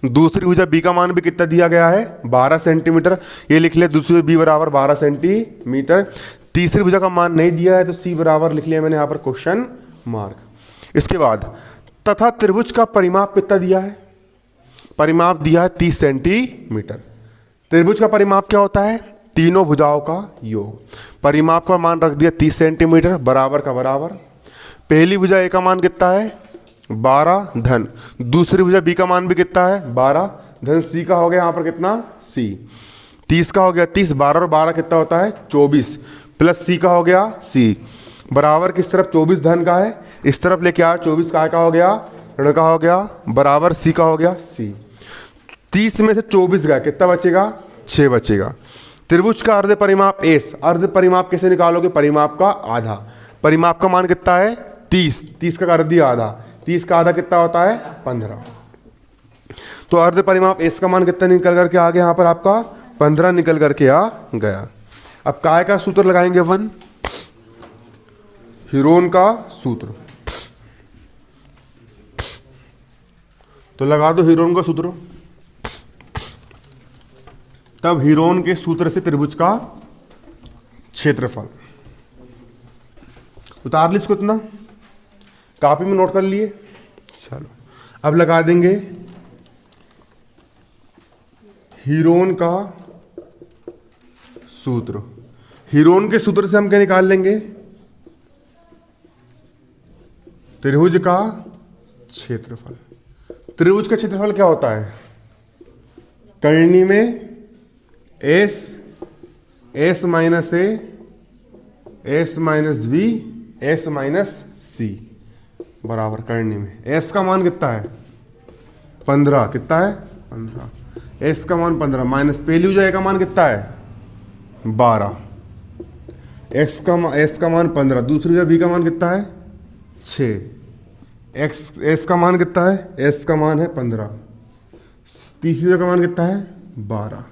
दूसरी भुजा बी का मान भी कितना दिया गया है, 12 सेंटीमीटर, ये लिख लिया दूसरी बी बराबर 12 सेंटीमीटर। तीसरी भुजा का मान नहीं दिया है तो सी बराबर लिख लिया मैंने यहाँ पर क्वेश्चन मार्क। इसके बाद तथा त्रिभुज का परिमाप कितना दिया है, परिमाप दिया है 30 सेंटीमीटर। त्रिभुज का परिमाप क्या होता है, तीनों भुजाओं का योग। परिमाप का मान रख दिया 30 सेंटीमीटर बराबर का बराबर। पहली भुजा ए का मान कितना है, 12 धन, दूसरी भुजा बी का मान भी कितना है, 12 धन, सी का हो गया यहाँ पर कितना, सी। 30 का हो गया 30, 12 और 12 कितना होता है, 24, प्लस सी का हो गया सी बराबर किस तरफ, 24 धन का है, इस तरफ लेके आया 24 का हो गया, ऋण का हो गया बराबर सी का हो गया सी। 30 में से 24 गया कितना बचेगा, 6 बचेगा। त्रिभुज का अर्ध परिमाप एस, अर्ध परिमाप कैसे निकालोगे, परिमाप का आधा। परिमाप का मान कितना है 30, 30 का कर दिया आधा, 30 का आधा कितना होता है 15। तो अर्ध परिमाप एस का मान कितना निकल करके आ गया, यहाँ पर आपका 15 निकल करके आ गया। अब काय का सूत्र लगाएंगे अपन, हीरोन का सूत्र। तो लगा दो हीरोन का सूत्र। तब हीरोन के सूत्र से त्रिभुज का क्षेत्रफल उतार ली इसको, इतना कॉपी में नोट कर लिए। चलो अब लगा देंगे हीरोन का सूत्र। हीरोन के सूत्र से हम क्या निकाल लेंगे, त्रिभुज का क्षेत्रफल। त्रिभुज का क्षेत्रफल क्या होता है, कर्णी में s, s minus a, s minus b, s minus c बराबर कर्णी में। एस का मान कितना है 15, कितना है 15, एस का मान 15 माइनस पहली भुजा ए का मान कितना है 12, एस का मान 15, दूसरी भुजा बी का मान कितना है 6, एस का मान कितना है, एस का मान है 15, तीसरी भुजा का मान कितना है 12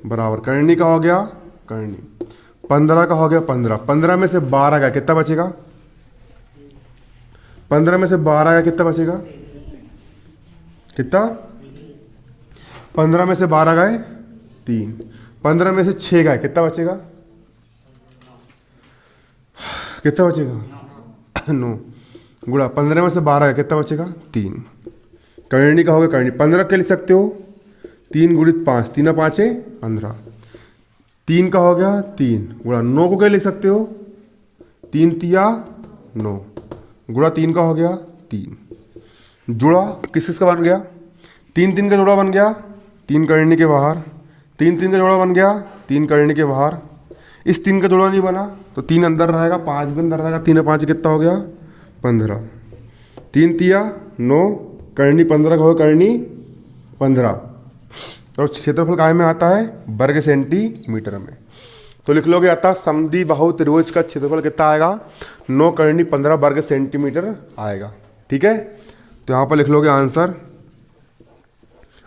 बराबर कर्णी का हो गया, कर्णी 15 का हो गया 15, 15 में से 12 का कितना बचेगा, 15 में से 12 का कितना बचेगा, कितना 15 में से 12 गए 3, 15 में से 6 गए कितना बचेगा, कितना बचेगा 9 गुणा 15 में से 12 का कितना बचेगा 3। कर्णी का हो गया कर्णी, 15 क्या लिख सकते हो 3 गुणित 5, 3 5 15, 3 का हो गया 3 गुणा 9 को क्या लिख सकते हो 3 तिया 9 गुणा 3 का हो गया 3, जुड़ा किस किस का बन गया 3 3 का जोड़ा बन गया 3 कर्णी के बाहर, 3 3 का जोड़ा बन गया 3 कर्णी के बाहर, इस 3 का जोड़ा नहीं बना तो 3 अंदर रहेगा, 5 भी अंदर रहेगा, 3 और 5 कितना हो गया 15, 3 तिया 9, करनी 15 का हो, करनी 15, और क्षेत्रफल काय में आता है वर्ग सेंटीमीटर में। तो लिख लोगे अतः समद्विबाहु त्रिभुज का क्षेत्रफल कितना आएगा 9 करनी 15 वर्ग सेंटीमीटर आएगा। ठीक है, तो यहाँ पर लिख लोगे आंसर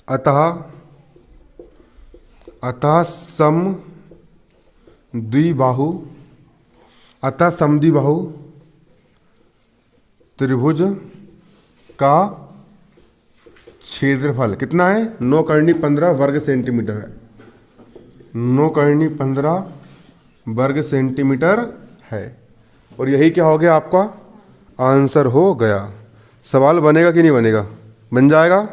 अतः समद्विबाहु त्रिभुज का क्षेत्रफल कितना है 9 करनी 15 वर्ग सेंटीमीटर है, 9 करनी 15 वर्ग सेंटीमीटर है। और यही क्या हो गया आपका आंसर हो गया। सवाल बनेगा कि नहीं बनेगा? बन जाएगा।